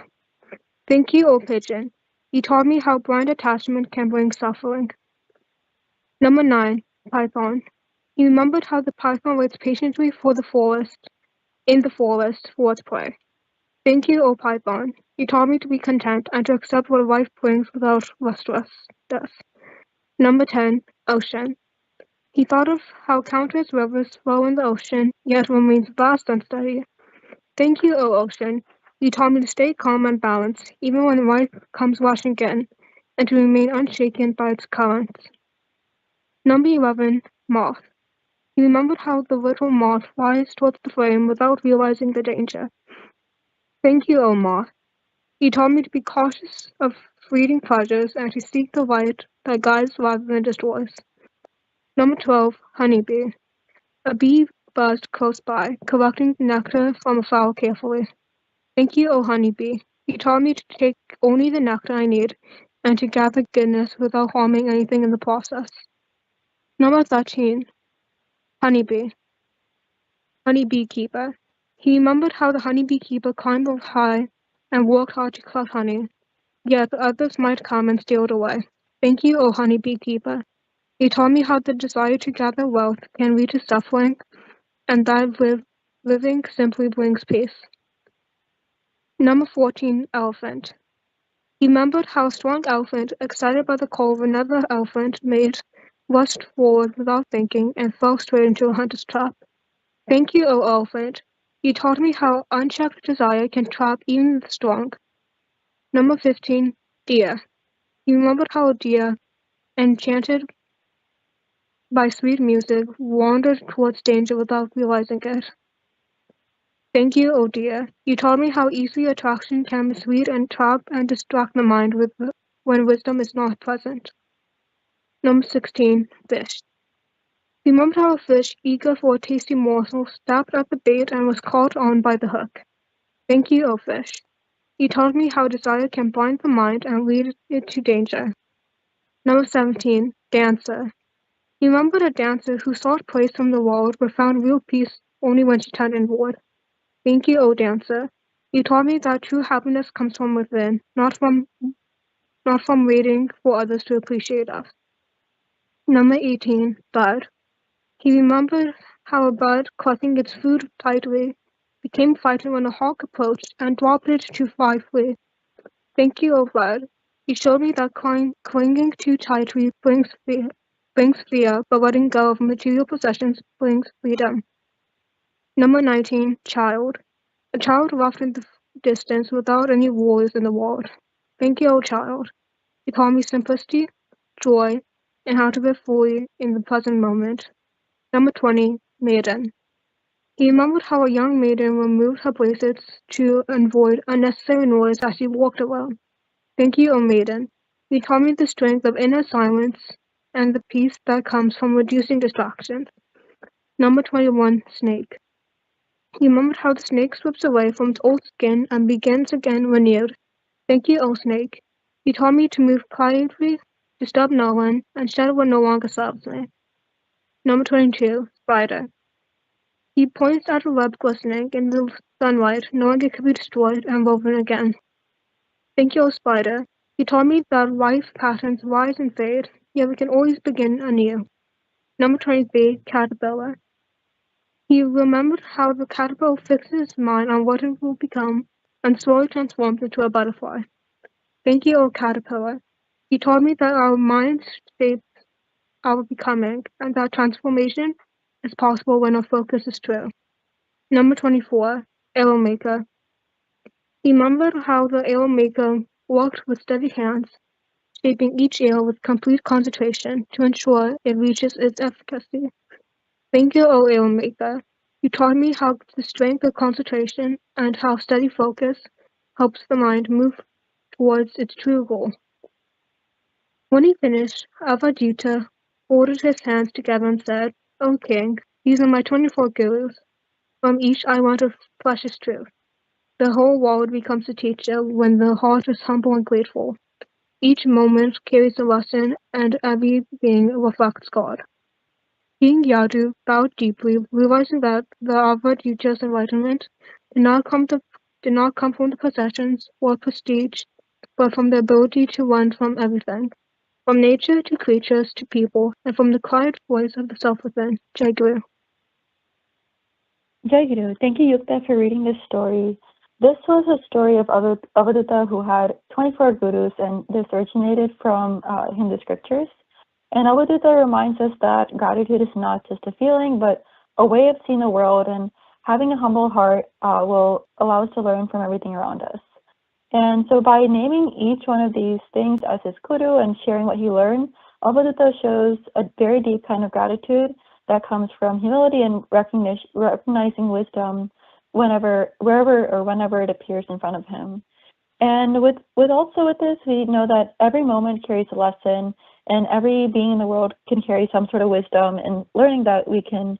[SPEAKER 13] "Thank you, O pigeon. You taught me how blind attachment can bring suffering." Number 9, Python. He remembered how the python waits patiently in the forest for its prey. Thank you, O Python. You taught me to be content and to accept what life brings without restlessness. Number 10, Ocean. He thought of how countless rivers flow in the ocean, yet remains vast and steady. Thank you, O Ocean. You taught me to stay calm and balanced, even when life comes rushing in, and to remain unshaken by its currents. Number 11, Moth. He remembered how the little moth flies towards the flame without realizing the danger. Thank you, O Moth. You taught me to be cautious of fleeting pleasures and to seek the light that guides rather than destroys. Number 12, Honeybee. A bee buzzed close by, collecting nectar from a flower carefully. Thank you, O honeybee. You taught me to take only the nectar I need and to gather goodness without harming anything in the process. Number 13, Honeybee. Honeybee keeper. He remembered how the honeybee keeper climbed up high and worked hard to collect honey, yet others might come and steal it away. Thank you, O honeybee keeper. You taught me how the desire to gather wealth can lead to suffering, and that living simply brings peace. Number 14, Elephant. He remembered how a strong elephant, excited by the call of another elephant mate, rushed forward without thinking and fell straight into a hunter's trap. Thank you, O elephant. You taught me how unchecked desire can trap even the strong. Number 15, Deer. He remembered how a deer, enchanted by sweet music, wandered towards danger without realizing it. Thank you, O dear. You taught me how easily attraction can mislead and trap and distract the mind when wisdom is not present. Number 16, Fish. You remembered how a fish, eager for a tasty morsel, snapped at the bait and was caught on by the hook. Thank you, O fish. You taught me how desire can blind the mind and lead it to danger. Number 17, Dancer. You remembered a dancer who sought praise from the world but found real peace only when she turned inward. Thank you, O dancer. You taught me that true happiness comes from within, not from waiting for others to appreciate us. Number 18, Bird. He remembered how a bird, clutching its food tightly, became frightened when a hawk approached and dropped it to fly free. Thank you, O bird. You showed me that clinging too tightly brings fear, but letting go of material possessions brings freedom. Number 19, Child. A child left in the distance without any rules in the world. Thank you, O child. You taught me simplicity, joy, and how to live fully in the present moment. Number 20, Maiden. He remembered how a young maiden removed her bracelets to avoid unnecessary noise as she walked alone. Thank you, O maiden. You taught me the strength of inner silence and the peace that comes from reducing distractions. Number 21, Snake. He remembered how the snake slips away from its old skin and begins again renewed. Thank you, O snake. You taught me to move quietly, disturb no one, and shed what no longer serves me. Number 22, Spider. He points at a web glistening in the sunlight, knowing it could be destroyed and woven again. Thank you, O spider. You taught me that life patterns rise and fade, yet we can always begin anew. Number 23, Caterpillar. He remembered how the caterpillar fixes its mind on what it will become and slowly transforms into a butterfly. Thank you, O caterpillar. You taught me that our minds shape our becoming and that transformation is possible when our focus is true. Number 24, Arrow Maker. He remembered how the arrow maker worked with steady hands, shaping each arrow with complete concentration to ensure it reaches its efficacy. Thank you, O arrow maker. You taught me how the strength of concentration and how steady focus helps the mind move towards its true goal. When he finished, Avadhuta folded his hands together and said, O king, these are my 24 gurus. From each I want a precious truth. The whole world becomes a teacher when the heart is humble and grateful. Each moment carries a lesson, and every being reflects God. King Yadu bowed deeply, realizing that the Avadhuta's enlightenment did not come from the possessions or prestige, but from the ability to learn from everything, from nature to creatures to people, and from the quiet voice of the self within. Jayaguru.
[SPEAKER 5] Jayaguru, thank you, Yukta, for reading this story. This was a story of Avadhuta who had 24 gurus, and this originated from Hindu scriptures. And Avadhuta reminds us that gratitude is not just a feeling, but a way of seeing the world, and having a humble heart will allow us to learn from everything around us. And so by naming each one of these things as his guru and sharing what he learned, Avadhuta shows a very deep kind of gratitude that comes from humility and recognizing wisdom wherever it appears in front of him. And with this, we know that every moment carries a lesson, and every being in the world can carry some sort of wisdom and learning that we can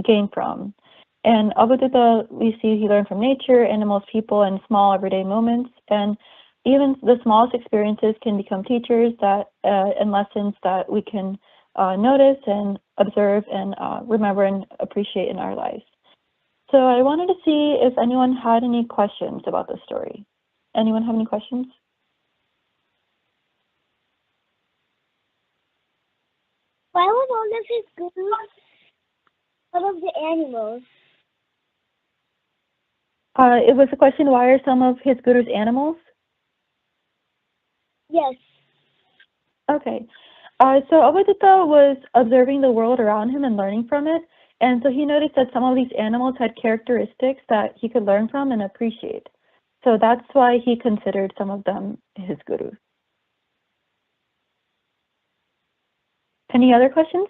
[SPEAKER 5] gain from. And Avadhuta, we see he learned from nature, animals, people, and small everyday moments. And even the smallest experiences can become teachers and lessons that we can notice and observe and remember and appreciate in our lives. So I wanted to see if anyone had any questions about the story. Anyone have any questions?
[SPEAKER 12] Why was all of his gurus some of the animals?
[SPEAKER 5] It was a question, why are some of his gurus animals?
[SPEAKER 12] Yes.
[SPEAKER 5] Okay. So Avadhuta was observing the world around him and learning from it. And so he noticed that some of these animals had characteristics that he could learn from and appreciate. So that's why he considered some of them his gurus. Any other questions?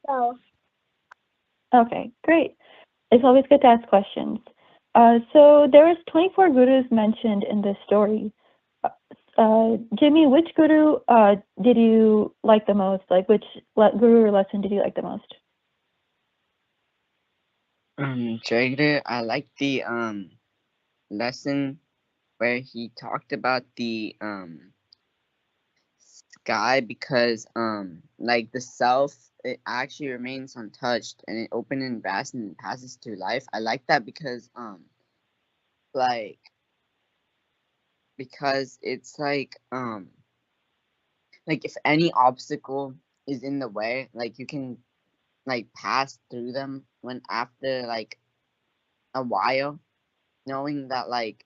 [SPEAKER 12] No.
[SPEAKER 5] Okay, great. It's always good to ask questions. So there was 24 gurus mentioned in this story. Jimmy, which guru did you like the most? Like, which guru or lesson did you like the most?
[SPEAKER 8] Jayaguru, I like the lesson where he talked about the sky, because like the self, it actually remains untouched and it open and vast and passes through life. I like that because it's like if any obstacle is in the way, like you can like pass through them when after like a while, knowing that like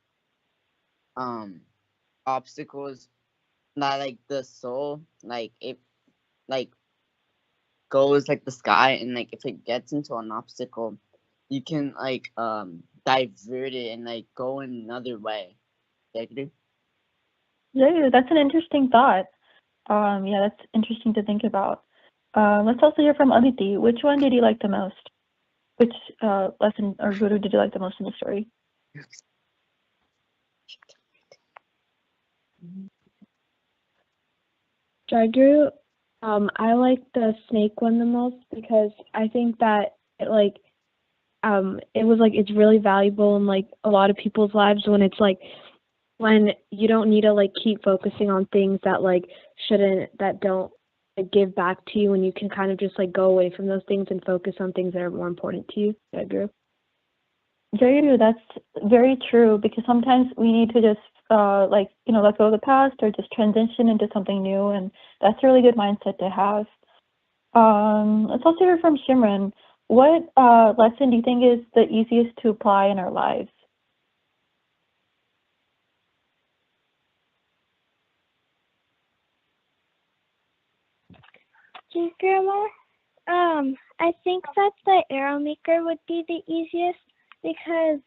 [SPEAKER 8] obstacles, that like the soul, like it like goes like the sky, and like if it gets into an obstacle, you can like divert it and like go in another way.
[SPEAKER 5] Yeah, that's an interesting thought. Yeah, that's interesting to think about. Let's also hear from Aditi. Which one did you like the most? Which lesson or guru did you like the most in the story?
[SPEAKER 2] Jayaguru, I like the snake one the most because I think that it was like it's really valuable in like a lot of people's lives when it's like when you don't need to like keep focusing on things that like don't like, give back to you, and you can kind of just like go away from those things and focus on things that are more important to you. Jayaguru,
[SPEAKER 5] that's very true, because sometimes we need to just let go of the past or just transition into something new, and that's a really good mindset to have. Let's also hear from Shimran. What lesson do you think is the easiest to apply in our lives?
[SPEAKER 12] Grandma, I think that the arrow maker would be the easiest because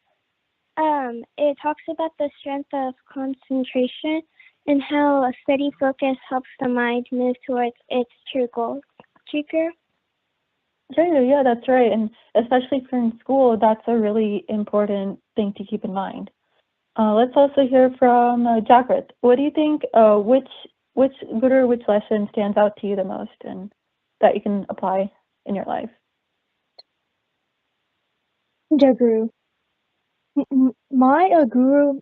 [SPEAKER 12] it talks about the strength of concentration and how a steady focus helps the mind move towards its true goal. Jayaguru?
[SPEAKER 5] Yeah, that's right. And especially for in school, that's a really important thing to keep in mind. Let's also hear from Jagrat. What do you think, which guru, which lesson stands out to you the most and that you can apply in your life?
[SPEAKER 13] Jayaguru. My guru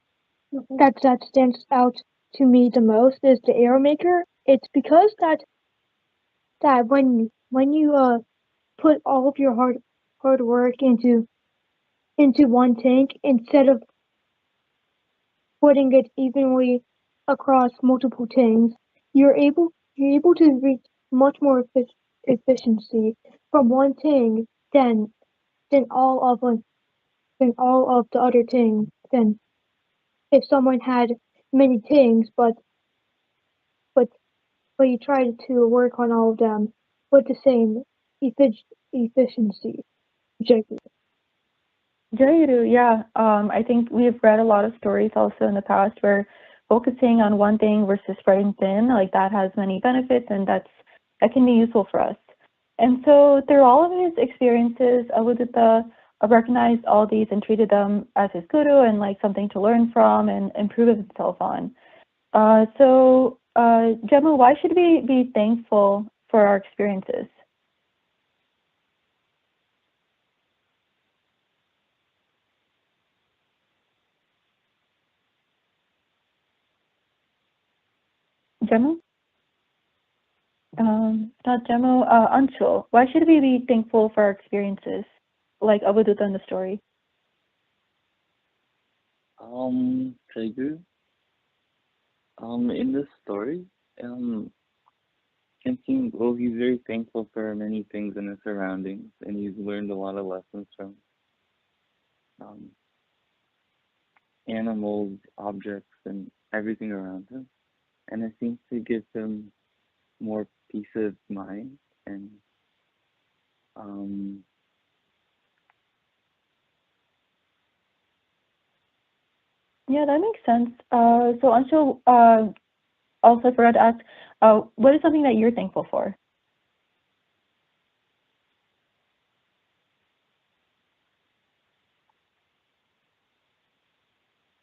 [SPEAKER 13] that stands out to me the most is the arrow maker. It's because that when you put all of your hard work into one tank instead of putting it evenly across multiple tanks, you're able to reach much more efficiency from one tank than than all of the other things. Then if someone had many things, but you tried to work on all of them with the same efficiency. Jayaguru.
[SPEAKER 5] Jayaguru, yeah. I think we've read a lot of stories also in the past where focusing on one thing versus spreading thin, like that has many benefits, and that can be useful for us. And so through all of his experiences, Avadutta recognized all these and treated them as his guru and like something to learn from and improve himself on. Gemma, why should we be thankful for our experiences? Gemma? Not Gemma, Anshul. Why should we be thankful for our experiences, like Avadutta in the story?
[SPEAKER 14] Jayaguru, in this story, can seem, well, he's very thankful for many things in his surroundings, and he's learned a lot of lessons from animals, objects, and everything around him. And it seems to give him more peace of mind and
[SPEAKER 5] Yeah, that makes sense. So Anshul, also forgot to ask, what is something that you're thankful for?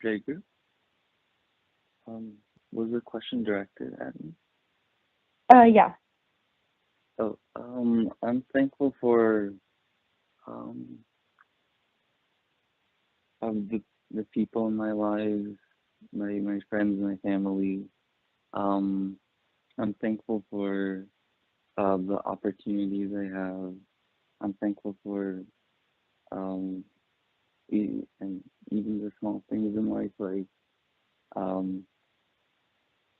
[SPEAKER 14] Jayaguru, was the question directed at me?
[SPEAKER 5] Yeah.
[SPEAKER 14] Oh, I'm thankful for the people in my lives, my friends, my family. I'm thankful for the opportunities I have. I'm thankful for and even the small things in life, like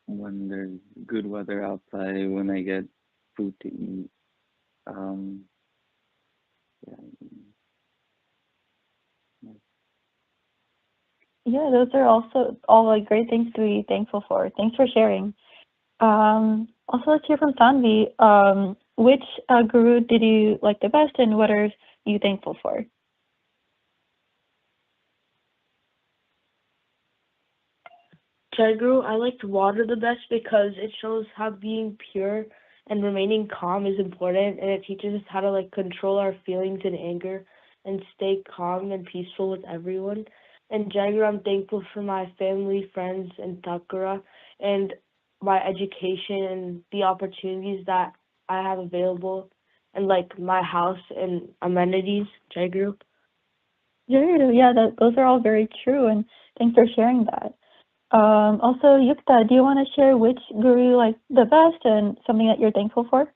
[SPEAKER 14] when there's good weather outside, when I get food to eat.
[SPEAKER 5] Yeah, those are also all like great things to be thankful for. Thanks for sharing. Also, let's hear from Tanvi. Which guru did you like the best, and what are you thankful for?
[SPEAKER 10] Jayaguru, I liked water the best because it shows how being pure and remaining calm is important, and it teaches us how to like control our feelings and anger and stay calm and peaceful with everyone. And Jayaguru, I'm thankful for my family, friends, and Thakura, and my education and the opportunities that I have available, and like my house and amenities. Jayaguru.
[SPEAKER 5] Yeah, those are all very true, and thanks for sharing that. Also, Yukta, do you want to share which guru you like the best and something that you're thankful for?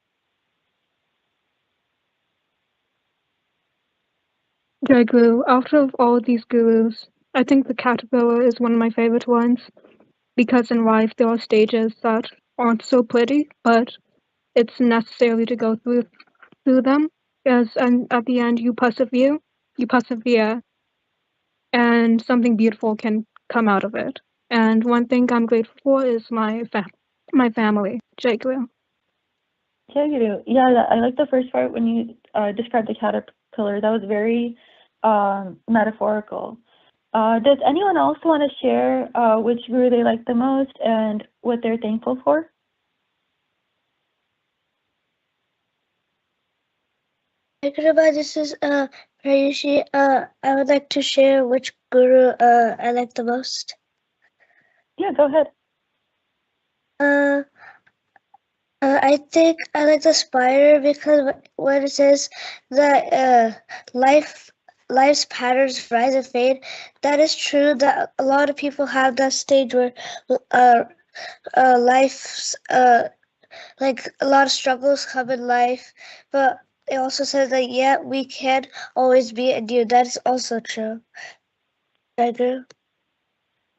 [SPEAKER 13] Jayaguru, out of all these gurus, I think the caterpillar is one of my favorite ones, because in life there are stages that aren't so pretty, but it's necessary to go through them, and at the end you persevere, and something beautiful can come out of it. And one thing I'm grateful for is my family. Jayaguru.
[SPEAKER 5] Jayaguru, yeah, I like the first part when you described the caterpillar. That was very metaphorical. Does anyone else want to share which guru they like the most and what they're thankful for?
[SPEAKER 12] Adhibasa, this is Prayushi. I would like to share which guru I like the most.
[SPEAKER 5] Yeah, go ahead.
[SPEAKER 12] I think I like the spider because when it says that life's patterns rise and fade, that is true. That a lot of people have that stage where life's like a lot of struggles come in life, but it also says that yeah, we can always be new. That is also true.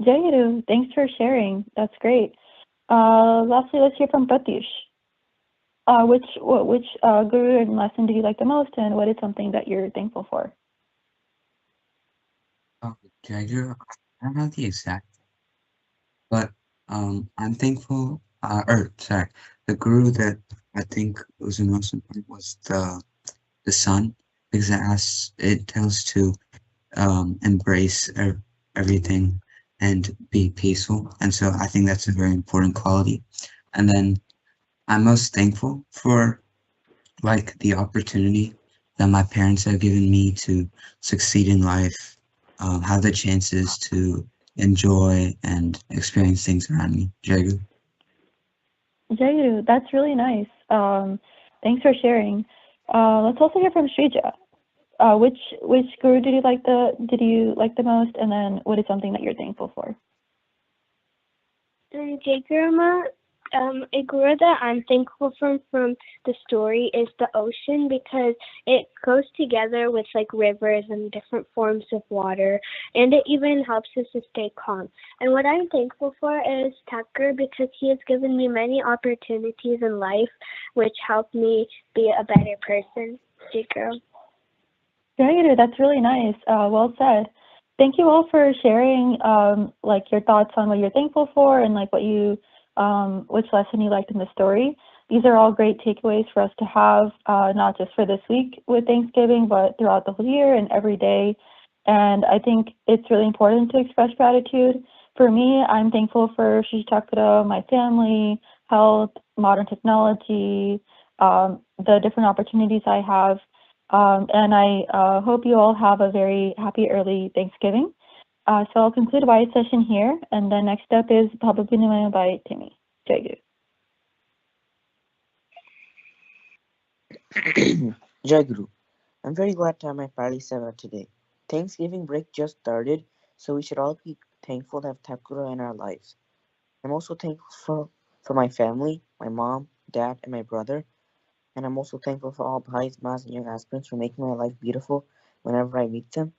[SPEAKER 12] Jayaguru,
[SPEAKER 5] thanks for sharing. That's great. Lastly, let's hear from Pratyush. Which guru and lesson do you like the most, and what is something that you're thankful for?
[SPEAKER 15] Jagger, I don't know the exact, but I'm thankful. Or sorry, the guru that I think was the most important was the sun, because it tells to embrace everything and be peaceful, and so I think that's a very important quality. And then I'm most thankful for like the opportunity that my parents have given me to succeed in life, have the chances to enjoy and experience things around me. Jayaguru.
[SPEAKER 5] Jayaguru, that's really nice. Thanks for sharing. Let's also hear from Shrija. Which guru did you like the most, and then what is something that you're thankful for?
[SPEAKER 12] Jayaguru, a guru that I'm thankful from the story is the ocean, because it goes together with like rivers and different forms of water, and it even helps us to stay calm. And what I'm thankful for is Thakur, because he has given me many opportunities in life which help me be a better person. Jayaguru.
[SPEAKER 5] Jayaguru, that's really nice. Well said. Thank you all for sharing like your thoughts on what you're thankful for and like what you which lesson you liked in the story. These are all great takeaways for us to have, not just for this week with Thanksgiving, but throughout the whole year and every day. And I think it's really important to express gratitude. For me, I'm thankful for Shree Thakur, my family, health, modern technology, the different opportunities I have. And I hope you all have a very happy early Thanksgiving. So I'll conclude the White session here, and then next up is Bhava Vinimaya by Timmy. Jayaguru.
[SPEAKER 16] Jayaguru, I'm very glad to have my Pali Seva today. Thanksgiving break just started, so we should all be thankful to have Thakur in our lives. I'm also thankful for my family, my mom, dad, and my brother. And I'm also thankful for all Bhais, Mas, and young aspirants for making my life beautiful whenever I meet them.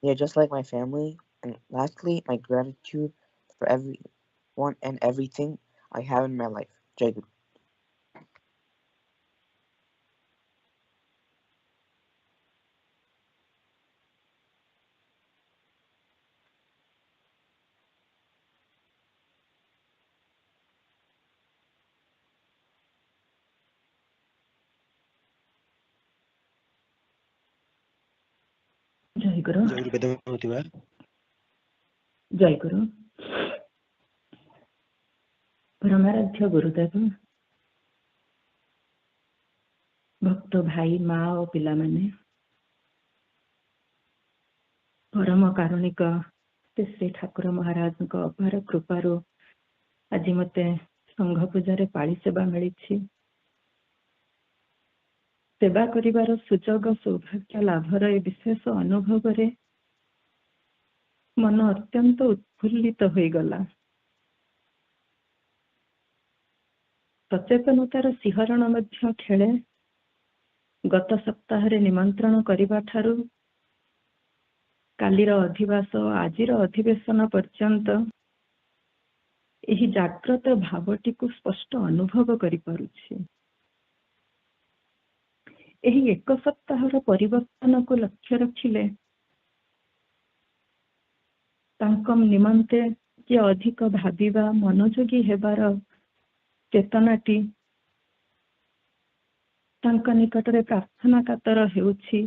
[SPEAKER 16] They are just like my family. And lastly, my gratitude for everyone and everything I have in my life. Jayaguru.
[SPEAKER 4] Jayaguru. Jayaguru. परमाराध्य गुरुदेव, भक्त भाई माँ और पिला माने, परम कारुणिक श्री ठाकुर महाराज अपार कृपारू आज मते संघ पूजा पाली सेवा मिली। सेवा करिवार सुजोग सौभाग्य लाभर ए विशेष अनुभव रे मन अत्यंत उत्फुल्लित हो गला। सचेतनतार सिहरण मध्य खेले। गत सप्ताह निमंत्रण करिबा ठारू कालीर अधिवास आजिर अधिवेशन पर्यंत एही जागृत भावटी को स्पष्ट अनुभव करि पारुछि। एही एक सप्ताहर परिवर्तन को लक्ष्य रखिले तांकम निमंते जे अधिक भाबिबा मनोयोगी हेबार चेतनाटी तांका निकटरे प्रार्थना कातर हेउछि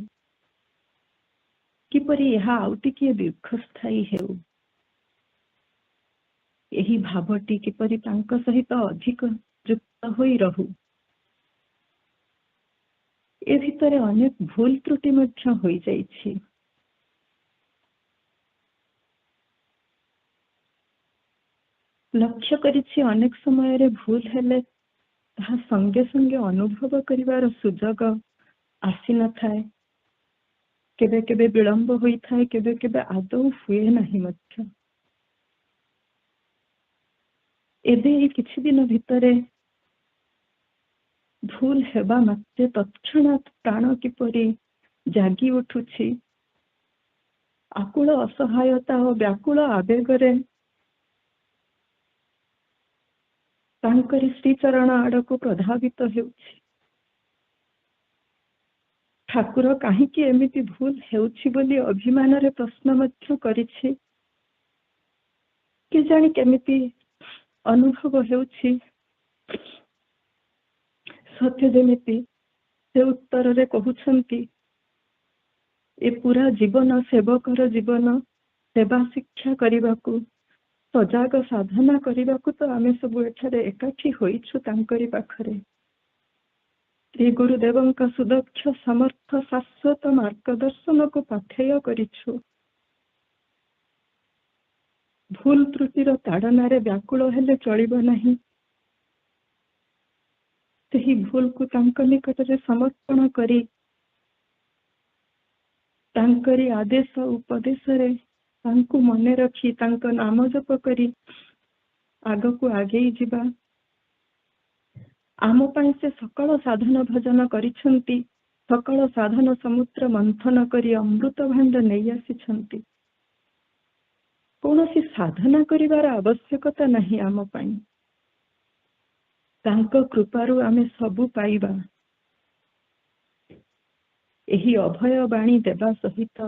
[SPEAKER 4] किपरि एहा आउ टिके दीर्घस्थायी हेउ। एही भावटी किपरि तांका सहित अधिक युक्त होई रहु। ए भितरे अनेक भूल त्रुटि मध्य होई जाइछि। लक्ष्य करिछि अनेक समय रे भूल हेले ताहा संगे संगे अनुभव करिवार सुजोग आसी न थाए। केबे केबे विलंब होई थाए, केबे केबे आदौ हुए नाही मध्य। एबे किछि दिन भितरे भूल हेबा मात्रे तत्क्षणात् प्राण किपरि जागी उठुछि। आकुल असहायता और व्याकुल आवेगरे तांकरी श्रीचरण आड़ को प्रभावित हेउछि।
[SPEAKER 17] ଠାକୁର କାହିଁକି ଏମିତି ଭୁଲ ହେଉଛି ବୋଲି ଅଭିମାନରେ ପ୍ରଶ୍ନ ମଧ୍ୟ କରିଛି। କେଜାଣି କେମିତି ଅନୁଭବ ହେଉଛି। ସତ୍ୟ ଯେମିତି ସେ ଉତ୍ତରରେ କହୁଛନ୍ତି, ଏ ପୁରା ଜୀବନ ସେବକର ଜୀବନ, ସେବା ଶିକ୍ଷା କରିବାକୁ, ସଜାଗ ସାଧନା କରିବାକୁ ତ ଆମେ ସବୁ ଏଠାରେ ଏକାଠି ହୋଇଛୁ ତାଙ୍କରି ପାଖରେ। ଶ୍ରୀ ଗୁରୁଦେବଙ୍କ ସୁଦକ୍ଷ ସମର୍ଥ ଶାଶ୍ୱତ ମାର୍ଗଦର୍ଶନକୁ ପାଥେୟ କରିଛୁ। ଭୁଲ ତ୍ରୁଟିର ତାଡ଼ନାରେ ବ୍ୟାକୁଳ ହେଲେ ଚଳିବ ନାହିଁ। ସେହି ଭୁଲକୁ ତାଙ୍କ ନିକଟରେ ସମର୍ପଣ କରି ତାଙ୍କରି ଆଦେଶ ଉପଦେଶରେ ତାଙ୍କୁ ମନେ ରଖି ତାଙ୍କ ନାମ ଜପ କରି ଆଗକୁ ଆଗେଇ ଯିବା। ଆମ ପାଇଁ ସେ ସକଳ ସାଧନ ଭଜନ କରିଛନ୍ତି, ସକଳ ସାଧନ ସମୁଦ୍ର ମନ୍ଥନ କରି ଅମୃତ ଭାଣ୍ଡ ନେଇ ଆସିଛନ୍ତି। କୌଣସି ସାଧନା କରିବାର ଆବଶ୍ୟକତା ନାହିଁ ଆମ ପାଇଁ। ତାଙ୍କ କୃପାରୁ ଆମେ ସବୁ ପାଇବା। ଏହି ଅଭୟ ବାଣୀ ଦେବା ସହିତ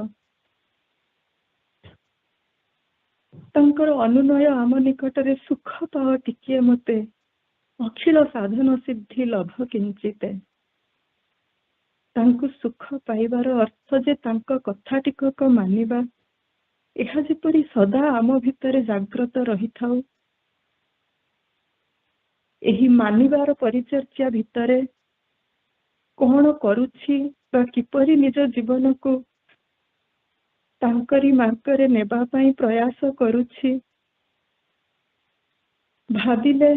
[SPEAKER 17] ତାଙ୍କର ଅନୁନୟ ଆମ ନିକଟରେ ସୁଖ ପାଅ ଟିକିଏ ମତେ, ଅଖିଳ ସାଧନ ସିଦ୍ଧି ଲଭ କିଞ୍ଚିତେ। ତାଙ୍କୁ ସୁଖ ପାଇବାର ଅର୍ଥ ଯେ ତାଙ୍କ କଥା ଟିକକ ମାନିବା, ଏହା ଯେପରି ସଦା ଆମ ଭିତରେ ଜାଗ୍ରତ ରହିଥାଉ। ଏହି ମାନିବାର ପରିଚର୍ୟା ଭିତରେ କଣ କରୁଛି ବା କିପରି ନିଜ ଜୀବନକୁ ତାଙ୍କରି ମାର୍ଗରେ ନେବା ପାଇଁ ପ୍ରୟାସ କରୁଛି, ଭାବିଲେ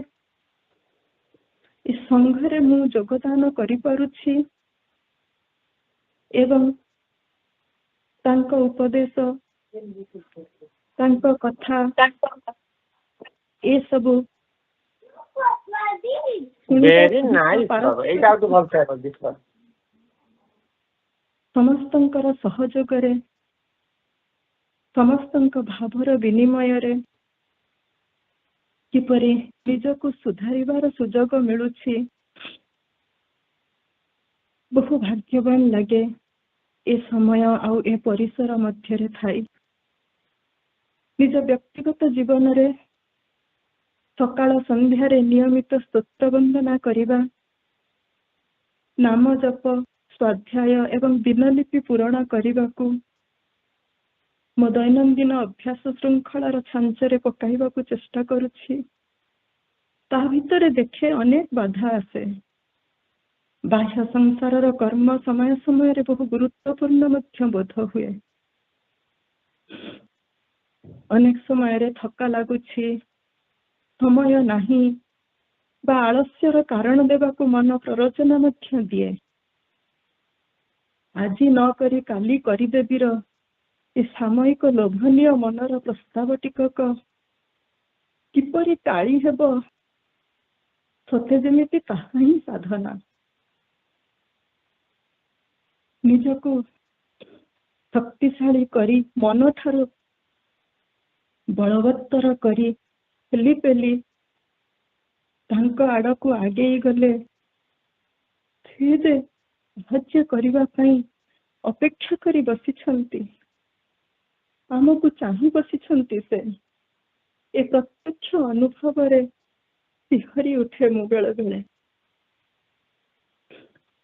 [SPEAKER 17] ଏ ସଂଘରେ ମୁଁ ଯୋଗଦାନ କରିପାରୁଛି ଏବଂ ତାଙ୍କ ଉପଦେଶ, ତାଙ୍କ କଥା ଏସବୁ ସମସ୍ତଙ୍କର ସହଯୋଗରେ, ସମସ୍ତଙ୍କ ଭାବର ବିନିମୟରେ କିପରି ନିଜକୁ ସୁଧାରିବାର ସୁଯୋଗ ମିଳୁଛି, ବହୁ ଭାଗ୍ୟବାନ ଲାଗେ ଏ ସମୟ ଆଉ ଏ ପରିସର ମଧ୍ୟରେ ଥାଇ। ନିଜ ବ୍ୟକ୍ତିଗତ ଜୀବନରେ ସକାଳ ସନ୍ଧ୍ୟାରେ ନିୟମିତ ସ୍ତୋତ୍ର ବନ୍ଦନା କରିବା, ନାମ ଜପ, ସ୍ୱାଧ୍ୟାୟ ଏବଂ ଦିନଲିପି ପୂରଣ କରିବାକୁ ମୋ ଦୈନନ୍ଦିନ ଅଭ୍ୟାସ ଶୃଙ୍ଖଳାର ଛାଞ୍ଚରେ ପକାଇବାକୁ ଚେଷ୍ଟା କରୁଛି। ତା ଭିତରେ ଦେଖେ ଅନେକ ବାଧା ଆସେ। ବାହ୍ୟ ସଂସାରର କର୍ମ ସମୟ ସମୟରେ ବହୁ ଗୁରୁତ୍ୱପୂର୍ଣ୍ଣ ମଧ୍ୟ ବୋଧ ହୁଏ। ଅନେକ ସମୟରେ ଥକା ଲାଗୁଛି, ସମୟ ନାହିଁ ବା ଆଳସ୍ୟର କାରଣ ଦେବାକୁ ମନ ପ୍ରରୋଚନା ମଧ୍ୟ ଦିଏ। ଆଜି ନ କରି କାଲି କରିଦେବିର ଏ ସାମୟିକ ଲୋଭନୀୟ ମନର ପ୍ରସ୍ତାବ ଟିକକ କିପରି ଟାଳି ହେବ, ସତେ ଯେମିତି ତାହା ହିଁ ସାଧନା। ନିଜକୁ ଶକ୍ତିଶାଳୀ କରି, ମନଠାରୁ ବଳବତ୍ତର କରି ପେଲି ପେଲି ତାଙ୍କ ଆଡକୁ ଆଗେଇ ଗଲେ ସେ ଯେ ସାହାଯ୍ୟ କରିବା ପାଇଁ ଅପେକ୍ଷା କରି ବସିଛନ୍ତି, ଆମକୁ ଚାହିଁ ବସିଛନ୍ତି। ସେ ଏ ପ୍ରତ୍ୟକ୍ଷ ଅନୁଭବରେ ଶିହରି ଉଠେ ମୁଁ ବେଳେ ବେଳେ।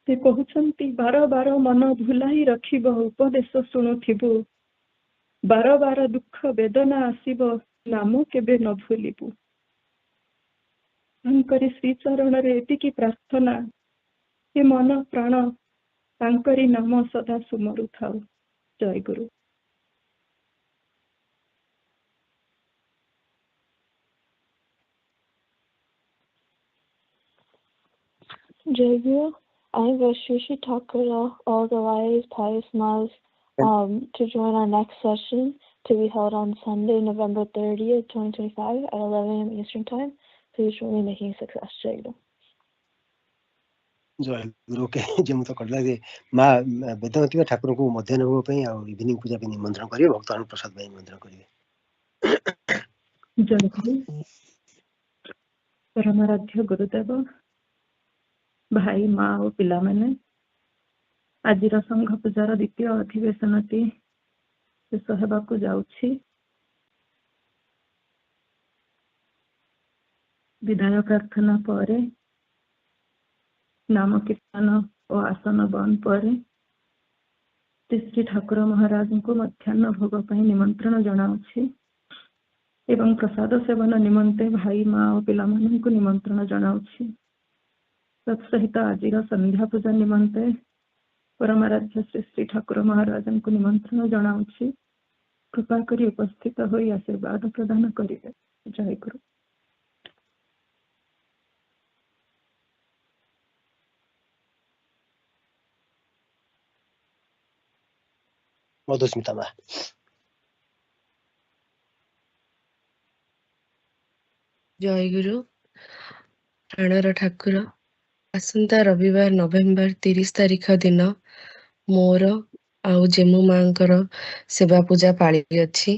[SPEAKER 17] ସେ କହୁଛନ୍ତି, ବାର ବାର ମନ ଭୁଲାଇ ରଖିବ, ଉପଦେଶ ଶୁଣୁଥିବୁ, ବାର ବାର ଦୁଃଖ ବେଦନା ଆସିବ, ନାମ କେବେ ନ ଭୁଲିବୁ। ତାଙ୍କରି ଶ୍ରୀଚରଣରେ ଏତିକି ପ୍ରାର୍ଥନା, ଏ ମନ ପ୍ରାଣ ତାଙ୍କରି ନାମ ସଦା ସୁମରୁଥାଉ। ଜୟ ଗୁରୁ।
[SPEAKER 2] Jayaguru, I invite Shree Shree Thakur, all the wise, pious Mas, to join our next session to be held on Sunday, November 30th, 2025 at 11 a.m. Eastern Time. Please join me in making success. Jayaguru.
[SPEAKER 3] ଜୟ ଗୁରୁ କେ ଯେମିତି କହିଲା ଯେ ମା ବେଦମତି ଠାକୁରଙ୍କୁ ମଧ୍ୟାହ୍ନ ଭୋଗ ପାଇଁ ଆଉ evening ପୂଜା ପାଇଁ ନିମନ୍ତ୍ରଣ କରିବେ, ଭକ୍ତମାନଙ୍କୁ ପ୍ରସାଦ ପାଇଁ ନିମନ୍ତ୍ରଣ କରିବେ।
[SPEAKER 17] ଜୟ ଗୁରୁ। ପରମାରାଧ୍ୟ ଗୁରୁଦେବ, ଭାଇ, ମା ଓ ପିଲାମାନେ, ଆଜିର ସଂଘ ପୂଜାର ଦ୍ୱିତୀୟ ଅଧିବେଶନଟି ଶେଷ ହେବାକୁ ଯାଉଛି। ବିଦାୟ ପ୍ରାର୍ଥନା ପରେ, ନାମ କୀର୍ତ୍ତନ ଓ ଆସନ ବନ୍ଦ ପରେ ଶ୍ରୀ ଶ୍ରୀ ଠାକୁର ମହାରାଜଙ୍କୁ ମଧ୍ୟାହ୍ନ ଭୋଗ ପାଇଁ ନିମନ୍ତ୍ରଣ ଜଣାଉଛି ଏବଂ ପ୍ରସାଦ ସେବନ ନିମନ୍ତେ ଭାଇ ମା ଓ ପିଲାମାନଙ୍କୁ ନିମନ୍ତ୍ରଣ ଜଣାଉଛି। ତତ୍ସହିତ ଆଜିର ସନ୍ଧ୍ୟା ପୂଜା ନିମନ୍ତେ ପରମାରାଧ୍ୟ ଶ୍ରୀ ଶ୍ରୀ ଠାକୁର ମହାରାଜଙ୍କୁ ନିମନ୍ତ୍ରଣ ଜଣାଉଛି। କୃପା କରି ଉପସ୍ଥିତ ହୋଇ ଆଶୀର୍ବାଦ ପ୍ରଦାନ କରିବେ। ଜୟଗୁରୁ।
[SPEAKER 3] ମଧୁସ୍ମିତା ମା।
[SPEAKER 18] ଜୟଗୁରୁ। ପ୍ରାଣର ଠାକୁର, ଆସନ୍ତା ରବିବାର ନଭେମ୍ବର 30 ତାରିଖ ଦିନ ମୋର ଆଉ ଜେମୁ ମାଙ୍କର ସେବା ପୂଜା ପାଳି ଅଛି।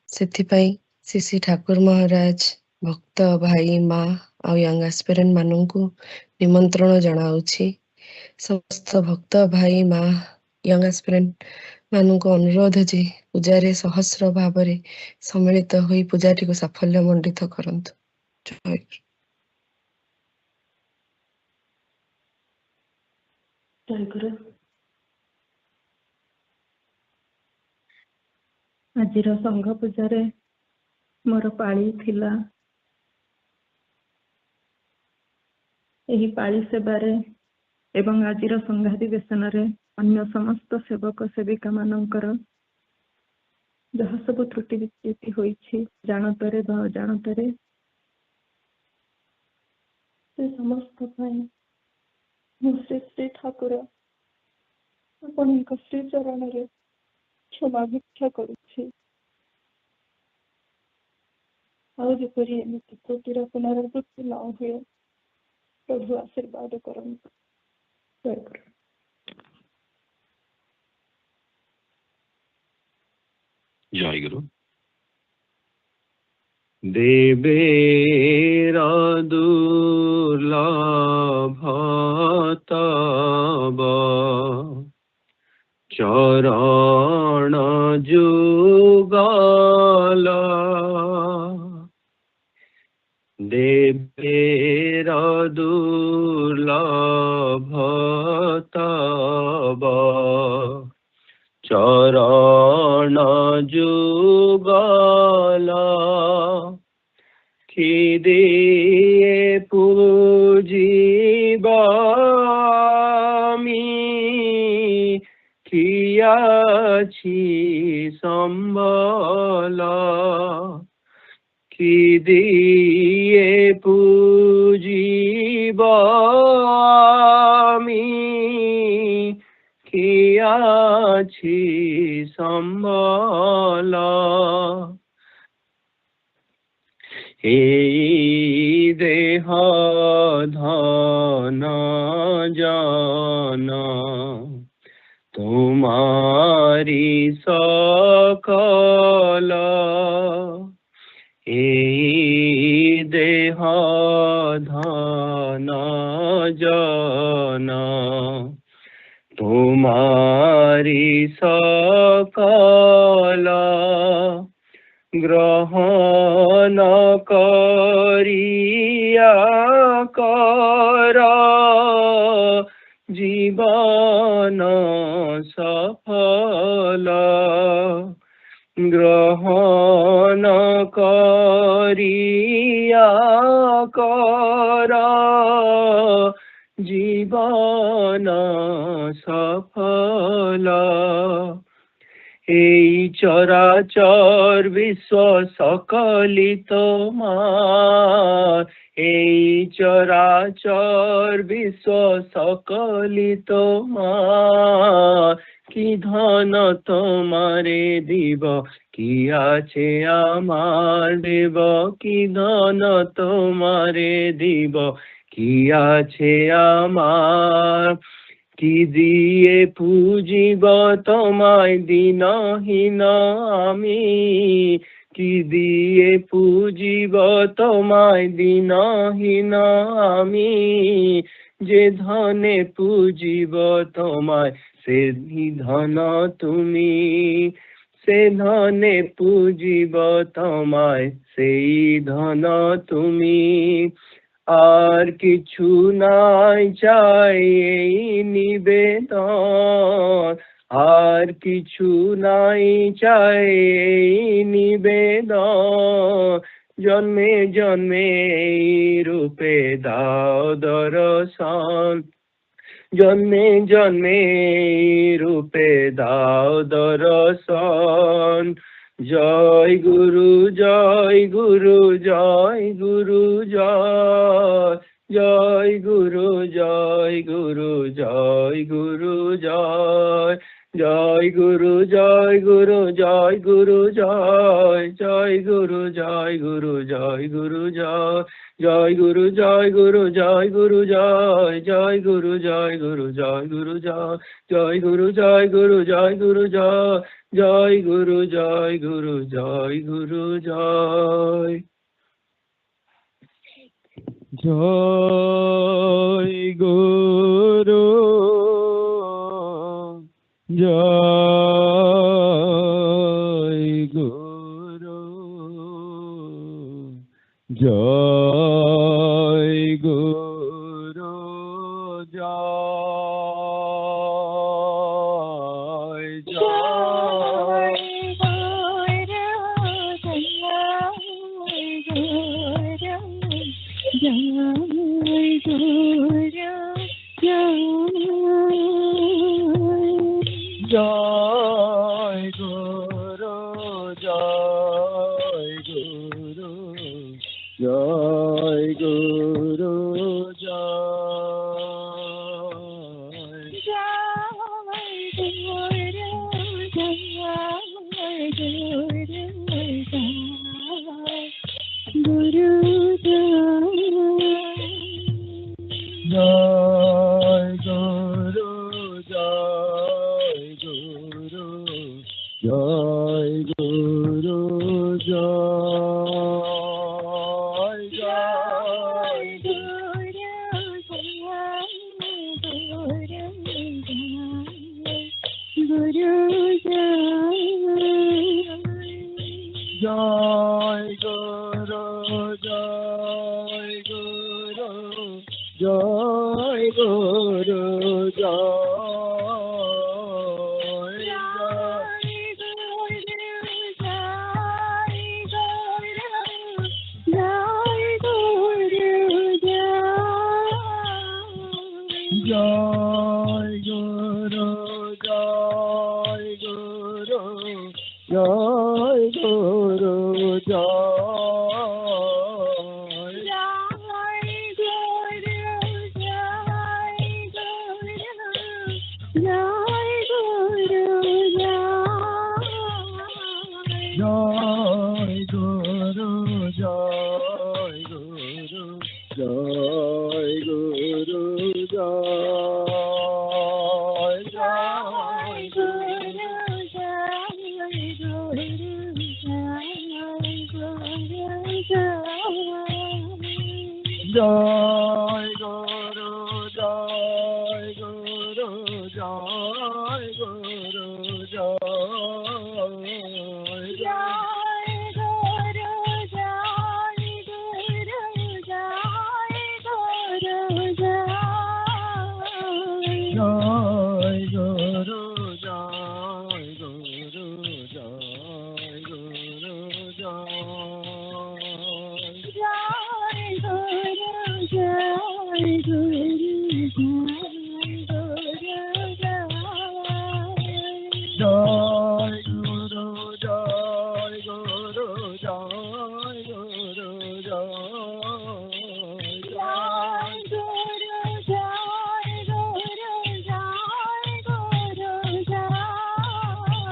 [SPEAKER 18] ସେଥିପାଇଁ ଶ୍ରୀ ଶ୍ରୀ ଠାକୁର ମହାରାଜ, ଭକ୍ତ ଭାଇ ମା ଆଉ ୟଙ୍ଗ ଆସ୍ପିରାଣ୍ଟ ମାନଙ୍କୁ ନିମନ୍ତ୍ରଣ ଜଣାଉଛି। ସମସ୍ତ ଭକ୍ତ ଭାଇ ମା, ୟଙ୍ଗ ଆସ୍ପିରାଣ୍ଟ ମାନଙ୍କୁ ଅନୁରୋଧ ଯେ ପୂଜାରେ ସହସ୍ର ଭାବରେ ସମ୍ମିଳିତ ହୋଇ ପୂଜାଟିକୁ ସାଫଲ୍ୟ ମଣ୍ଡିତ କରନ୍ତୁ। ଜୟଗୁରୁ।
[SPEAKER 17] ଜୟଗୁରୁ। ଆଜିର ସଂଘ ପୂଜାରେ ମୋର ପାଳି ଥିଲା। ଏହି ପାଳି ସେବାରେ ଏବଂ ଆଜିର ସଂଘାଧିବେଶନରେ ଅନ୍ୟ ସମସ୍ତ ସେବକ ସେବିକା ମାନଙ୍କର ଯାହା ସବୁ ତ୍ରୁଟି ବିଚ୍ୟୁତି ହୋଇଛି ଜାଣତରେ ବା ଅଜାଣତରେ, ସେ ସମସ୍ତ ପାଇଁ ମୁଁ ଶ୍ରୀ ଶ୍ରୀ ଠାକୁର ଆପଣଙ୍କ ଶ୍ରୀ ଚରଣରେ କ୍ଷମା ଭିକ୍ଷା କରୁଛି। ଆଉ ଯେପରି ଏମିତି ତ୍ରୁଟିର ପୁନରାବୃତ୍ତି ନ ହୁଏ, ପ୍ରଭୁ ଆଶୀର୍ବାଦ କରନ୍ତୁ। ଜୟଗୁରୁ।
[SPEAKER 19] ଜୟଗୁରୁ। ଦେବେର ଦୁର୍ଲଭ ତବ ଚରଣ ଯୁଗଲ, ଦେବେର ଦୁର୍ଲଭ ତବ ଚରଣ ଯୁଗଲ, ଖିଦିଏ ପୂଜିବାମି ଖିয়াছি সম্বল, খিদিয়ে ପୂଜିবামি খিয়াছি সম্বল, এই দেহ ধন জন তোমারি সকল, এই দেহ ধন জন তোমারি সকল, গ্রহণ করিয়া কর জীবন সফল, গ্রহণ করিয়া কর জীবন সফল, এই চরাচর বিশ্ব সকলি তোমার, এই চরাচর বিশ্ব সকলি তোমার, কি ধন তোমারে দিব কি আছে আমার দেব, কি ধন তোমারে দিব কি আছে আমার, কি দিয়ে পূজিব তোমায় দিনহীন আমি, কি দিয়ে পূজিব তোমায় দিনহীন আমি, যে ধনে পূজিব তোমায় সেই ধন তুমি, সে ধনে পূজিব তোমায় সেই ধন তুমি। আর কিছু নাই চাই এই নিবেদন, আর কিছু নাই চাই এই নিবেদন। জন্মে জন্মে এই রূপে দাও দর্শন, জন্মে জন্মে এই রূপে দাও দর্শন। জয় গুরু জয় গুরু জয় গুরু জয়, জয় গুরু জয় গুরু জয় গুরু জয়, জয় গুরু জয় গুরু জয় গুরু জয়, জয় গুরু জয় গুরু জয় গুরু জয়, জয় গুরু জয় গুরু জয় গুরু জয়, জয় গুরু জয় গুরু জয় গুরু জয়, জয় গুরু জয় গুরু জয় গুরু জয়, জয় গুরু জয় গুরু জয় গুরু জয়। জয় গুরু জয় গুরু, জয় গুরু জয়, জয় জয় গুরু জয় গুরু, জয় গুরু জয়, জয় গুরু জয় গুরু, জয় গুরু জয়, জয় জয় গুরু জয় গুরু, জয় গুরু জয়, জয় গুরু জয় গুরু, জয় গুরু জয়, জয় গুরু জয় গুরু, জয় গুরু জয়, জয় জয় গুরু জয় গুরু জয় গুরু জয়, জয় গুরু জয় গুরু জয় গুরু জয়, জয় গুরু জয় গুরু জয় গুরু জয়,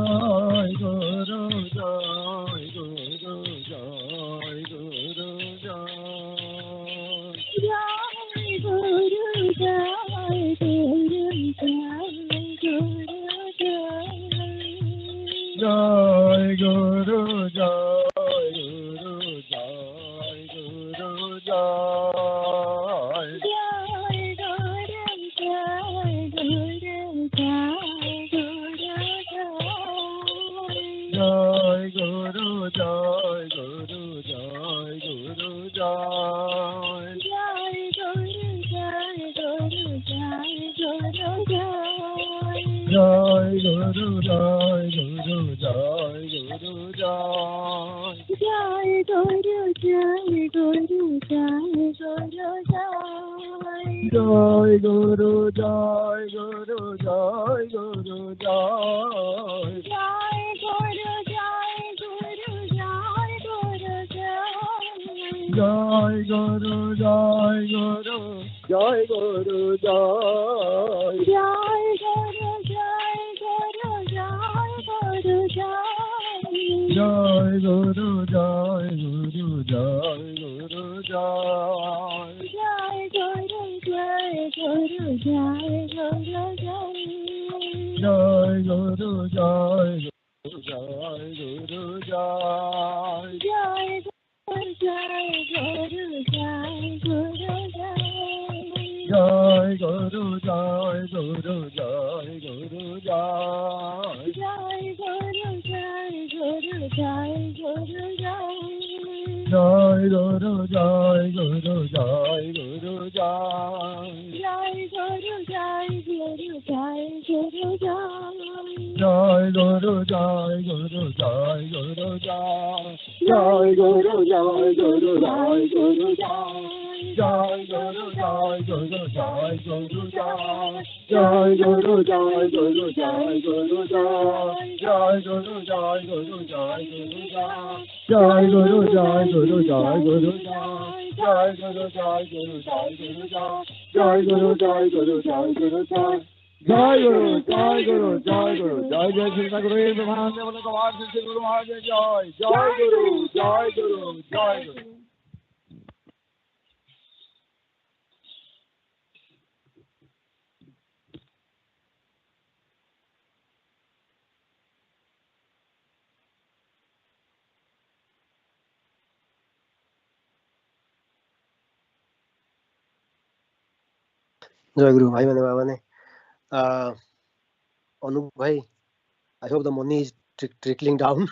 [SPEAKER 19] জয় গুরু জয় গুরু জয় গুরু জয় গুরু জয় গুরু জয় গুরু জয়,
[SPEAKER 3] Jayaguru bhai mane baba ne Anup bhai, I hope the money is trickling down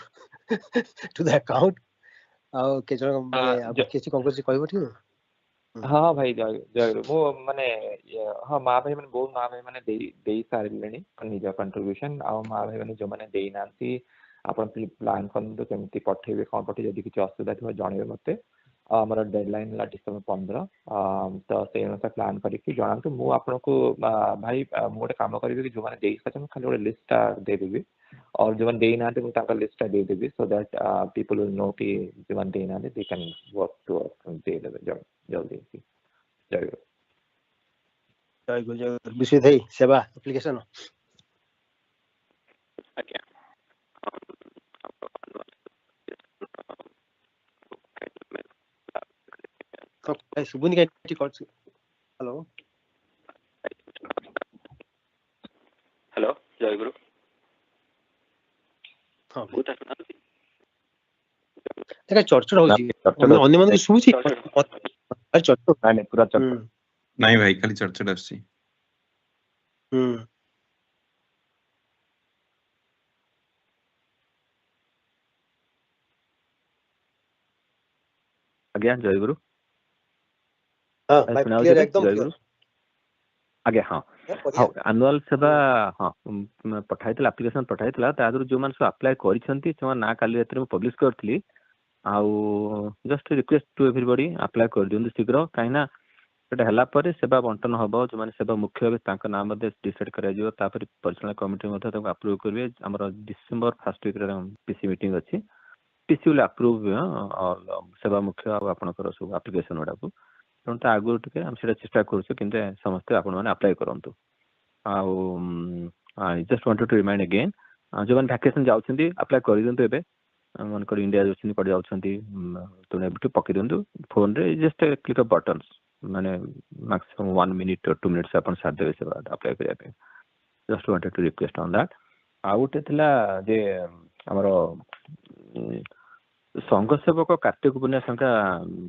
[SPEAKER 3] to the account. Okay, chalo mane aap kisi conclusion କହିବ ଟିକେ?
[SPEAKER 20] हाँ भाई जय वो माने हाँ माँ भाई मैंने बहुत माँ भाई मैंने दे सारे निज कंट्रीब्यूशन आ माँ भाई मैंने जो मैंने दे ना आपण प्लान करते केमती पठेबे कौन पठे जदि किसी असुविधा थी जनइबे मते आमर डेडलाइन ला डिसेंबर 15 तो से अनुसार प्लान करके जनातु मु आपन को भाई मु गोटे काम करी कि जो मैंने दे खाली गोटे लिस्ट दे देबी और जो मैंने दे ना मुझे लिस्ट दे देबी so that people will know कि जो मैंने दे ना दे कैन वर्क टू दे देबे जल्दी जय गुरु
[SPEAKER 3] विश्व भाई सेवा एप्लीकेशन Okay, सुबुनी के कॉल हेलो
[SPEAKER 20] हेलो जय गुरु
[SPEAKER 3] हां देखा चर्चा होची अन्य मन सुबुची अरे चर्चा
[SPEAKER 20] नहीं पूरा चर्चा
[SPEAKER 21] नहीं भाई खाली चर्चा आसी
[SPEAKER 20] आज्ञा जय गुरु
[SPEAKER 3] हां भाई क्लियर एकदम क्लियर
[SPEAKER 20] आगे हाँ हाँ एनुअल सेवा हाँ पठाइतला एप्लीकेशन पठाइतला तादर जो मान सब अप्लाई करिसंती से ना काली रात में पब्लिश करथली आउ just request to everybody apply कर दियंतु शीघ्र काइना सेटा हला पर सेवा बंटन हबो जो माने सेवा मुख्य हे तांका नाम मध्ये डिसाइड करा जिवो तापर पर्सनल कमिटी मध्ये ताको अप्रूव करबे हमर डिसेंबर फर्स्ट वीक रे पीसी मीटिंग अछि पीसी विल अप्रूव सेवा मुख्य आ आपनकर सब एप्लीकेशन ओडा को तो आगु टिके हम सेटा चेष्टा करछु किंतु समस्त आपण माने अप्लाई करंतु आउ I just wanted to remind again जो माने वैकेशन जाउछंती अप्लाई कर दियंतु एबे मन कर इंडिया जोछनी पड़ जाउछंती तो नेबटू पके दियंतु फोन रे जस्ट क्लिक ऑफ बटन्स माने मैक्सिमम 1 मिनिट और 2 मिनिट्स अपन साथ देबे से अप्लाई करिया पे just wanted to request on that आउट थिला जे हमरो संघ सेवक कार्तिक पुण्य संख्या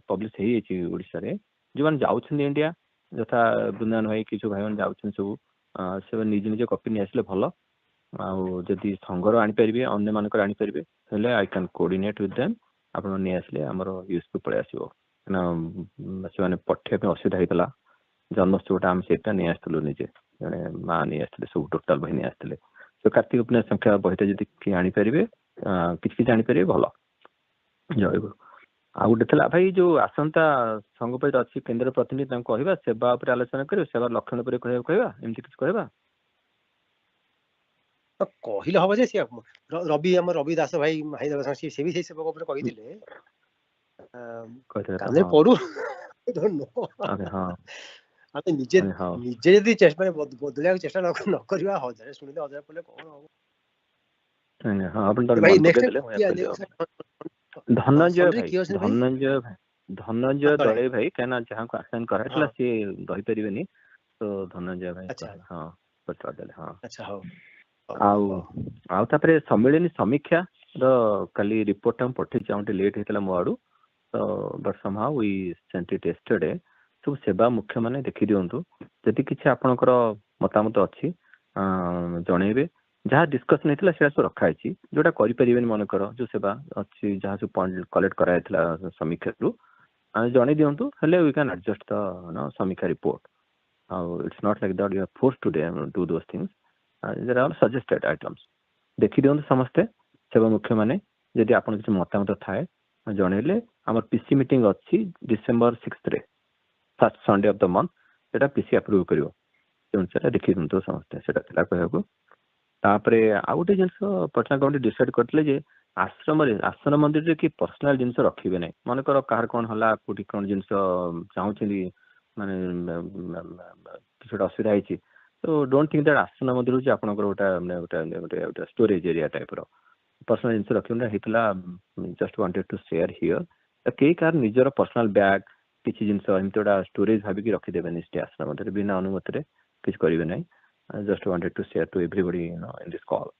[SPEAKER 20] पब्लिश हे छि ओडिसा रे जो मान जाउछन इंडिया जथा बुंदान भाई किछु भाई मान जाउछन सब से निज निज कॉपी नि आसले भलो आउ जदि संघर आनी परिबे अन्य मानकर आनी परिबे हेले I can coordinate with them आपण नि आसले हमरो यूज पे पळे आसीबो ସେମାନେ ପଠେଇବା ପାଇଁ ଅସୁବିଧା ହେଇଥିଲା ଜନ୍ମୋତ୍ସବଟା ଆମେ ସେଇଟା ନେଇ ଆସିଥିଲୁ ନିଜେ ଜଣେ ମା ନେଇ ଆସିଥିଲେ ସବୁ ଟୋଟାଲ ବହି ନେଇ ଆସିଥିଲେ। ତ କାର୍ତ୍ତିକ ପୂର୍ଣ୍ଣିମା ସଂଖ୍ୟା ବହିଟା ଯଦି କିଏ ଆଣିପାରିବେ କିଛି କିଛି ଆଣିପାରିବେ ଭଲ। ଜୟଗୁରୁ। ଆଉ ଗୋଟେ ଥିଲା ଭାଇ ଯୋଉ ଆସନ୍ତା ସଂଘ ପାଇଁ ଅଛି କେନ୍ଦ୍ର ପ୍ରତିନିଧି ତାଙ୍କୁ କହିବା ସେବା ଉପରେ ଆଲୋଚନା କରିବେ, ସେବାର ଲକ୍ଷଣ ଉପରେ କହିବା ଏମିତି କିଛି କହିବା।
[SPEAKER 3] କହିଲେ ହବ ଯେ ସିଏ ରବି ଆମ ରବି ଦାସ ଭାଇ ସେ ବି ସେଇ ସେବକ ଉପରେ କହିଥିଲେ କାନରେ ପଡୁ ଆମେ ନିଜେ ଯଦି ବଦଳିବାକୁ ଚେଷ୍ଟା ନ କରିବା ହଜାରେ ଶୁଣିଲେ ହଜାରେ ପଡିଲେ କଣ ହବ।
[SPEAKER 20] ଧନଞ୍ଜୟ ଦଳେଇ ଭାଇ କାହିଁକିନା ଯାହାକୁ ଆସାଇନ କରାହେଇଥିଲା ସିଏ ରହିପାରିବେନି ତ ଧନଞ୍ଜୟ ଭାଇ ହଁ ପଚାରିଦେଲେ। ହଁ ଆଉ ତାପରେ ସମ୍ମିଳନୀ ସମୀକ୍ଷା ର କାଲି ରିପୋର୍ଟ ଟା ମୁଁ ପଠେଇଛି ଆଉ ଟିକେ ଲେଟ୍ ହେଇଥିଲା ମୋ ଆଡୁ ତ but somehow we sent it yesterday. ସବୁ ସେବା ମୁଖ୍ୟ ମାନେ ଦେଖି ଦିଅନ୍ତୁ, ଯଦି କିଛି ଆପଣଙ୍କର ମତାମତ ଅଛି ଜଣେଇବେ। ଯାହା ଡିସ୍କସନ ହେଇଥିଲା ସେଇଟା ସବୁ ରଖା ହେଇଛି, ଯୋଉଟା କରିପାରିବେନି ମନେକର ଯୋଉ ସେବା ଅଛି ଯାହା ସବୁ ପଏଣ୍ଟ କଲେକ୍ଟ କରାଯାଇଥିଲା ସମୀକ୍ଷାରୁ ଜଣେଇ ଦିଅନ୍ତୁ, ହେଲେ वी कैन एडजस्ट द ସମୀକ୍ଷା ରିପୋର୍ଟ। ଆଉ it's not like that you are forced to do those things, there are suggested items. ଦେଖି ଦିଅନ୍ତୁ ସମସ୍ତେ ସେବା ମୁଖ୍ୟ ମାନେ, ଯଦି ଆପଣ କିଛି ମତାମତ ଥାଏ ଜଣେଇଲେ। ଆମର ପିସି ମିଟିଂ ଅଛି December 6 ରେ, first Sunday of the month, ସେଟା ପିସି ଆପ୍ରୁଭ କରିବ। ସେ ଅନୁସାରେ ଦେଖି ଦିଅନ୍ତୁ ସମସ୍ତେ, ସେଟା ଥିଲା କହିବାକୁ। ତାପରେ ଆଉ ଗୋଟେ ଜିନିଷ ପଟନା କମିଟି ଡିସାଇଡ୍ କରିଥିଲେ ଯେ ଆଶ୍ରମ ମନ୍ଦିରରେ କି ପର୍ସନାଲ ଜିନିଷ ରଖିବେ ନାହିଁ। ମନେକର କାହାର କଣ ହେଲା, କୋଉଠି କଣ ଜିନିଷ ଚାହୁଁଛନ୍ତି ମାନେ କିଛି ଗୋଟେ ଅସୁବିଧା ହେଇଛି, ତ ଡୋଣ୍ଟ ଥିଙ୍କ ଦ୍ୟାଟ୍ ଆଶ୍ରମ ମନ୍ଦିର ହଉଛି ଆପଣଙ୍କର ଗୋଟେ ଷ୍ଟୋରେଜ ଏରିଆ ଟାଇପର। ପର୍ସନାଲ ଜିନିଷ ରଖିବା ହେଇଥିଲା, just wanted to share here. କେହି କାହାର ନିଜର ପର୍ସନାଲ ବ୍ୟାଗ କିଛି ଜିନିଷ ଏମିତି ଗୋଟେ ଷ୍ଟୋରେଜ ଭାବିକି ରଖିଦେବେନି ଆଶ୍ରମ ମନ୍ଦିରରେ, ବିନା ଅନୁମତିରେ କିଛି କରିବେ ନାହିଁ। Just wanted to share to everybody in this call.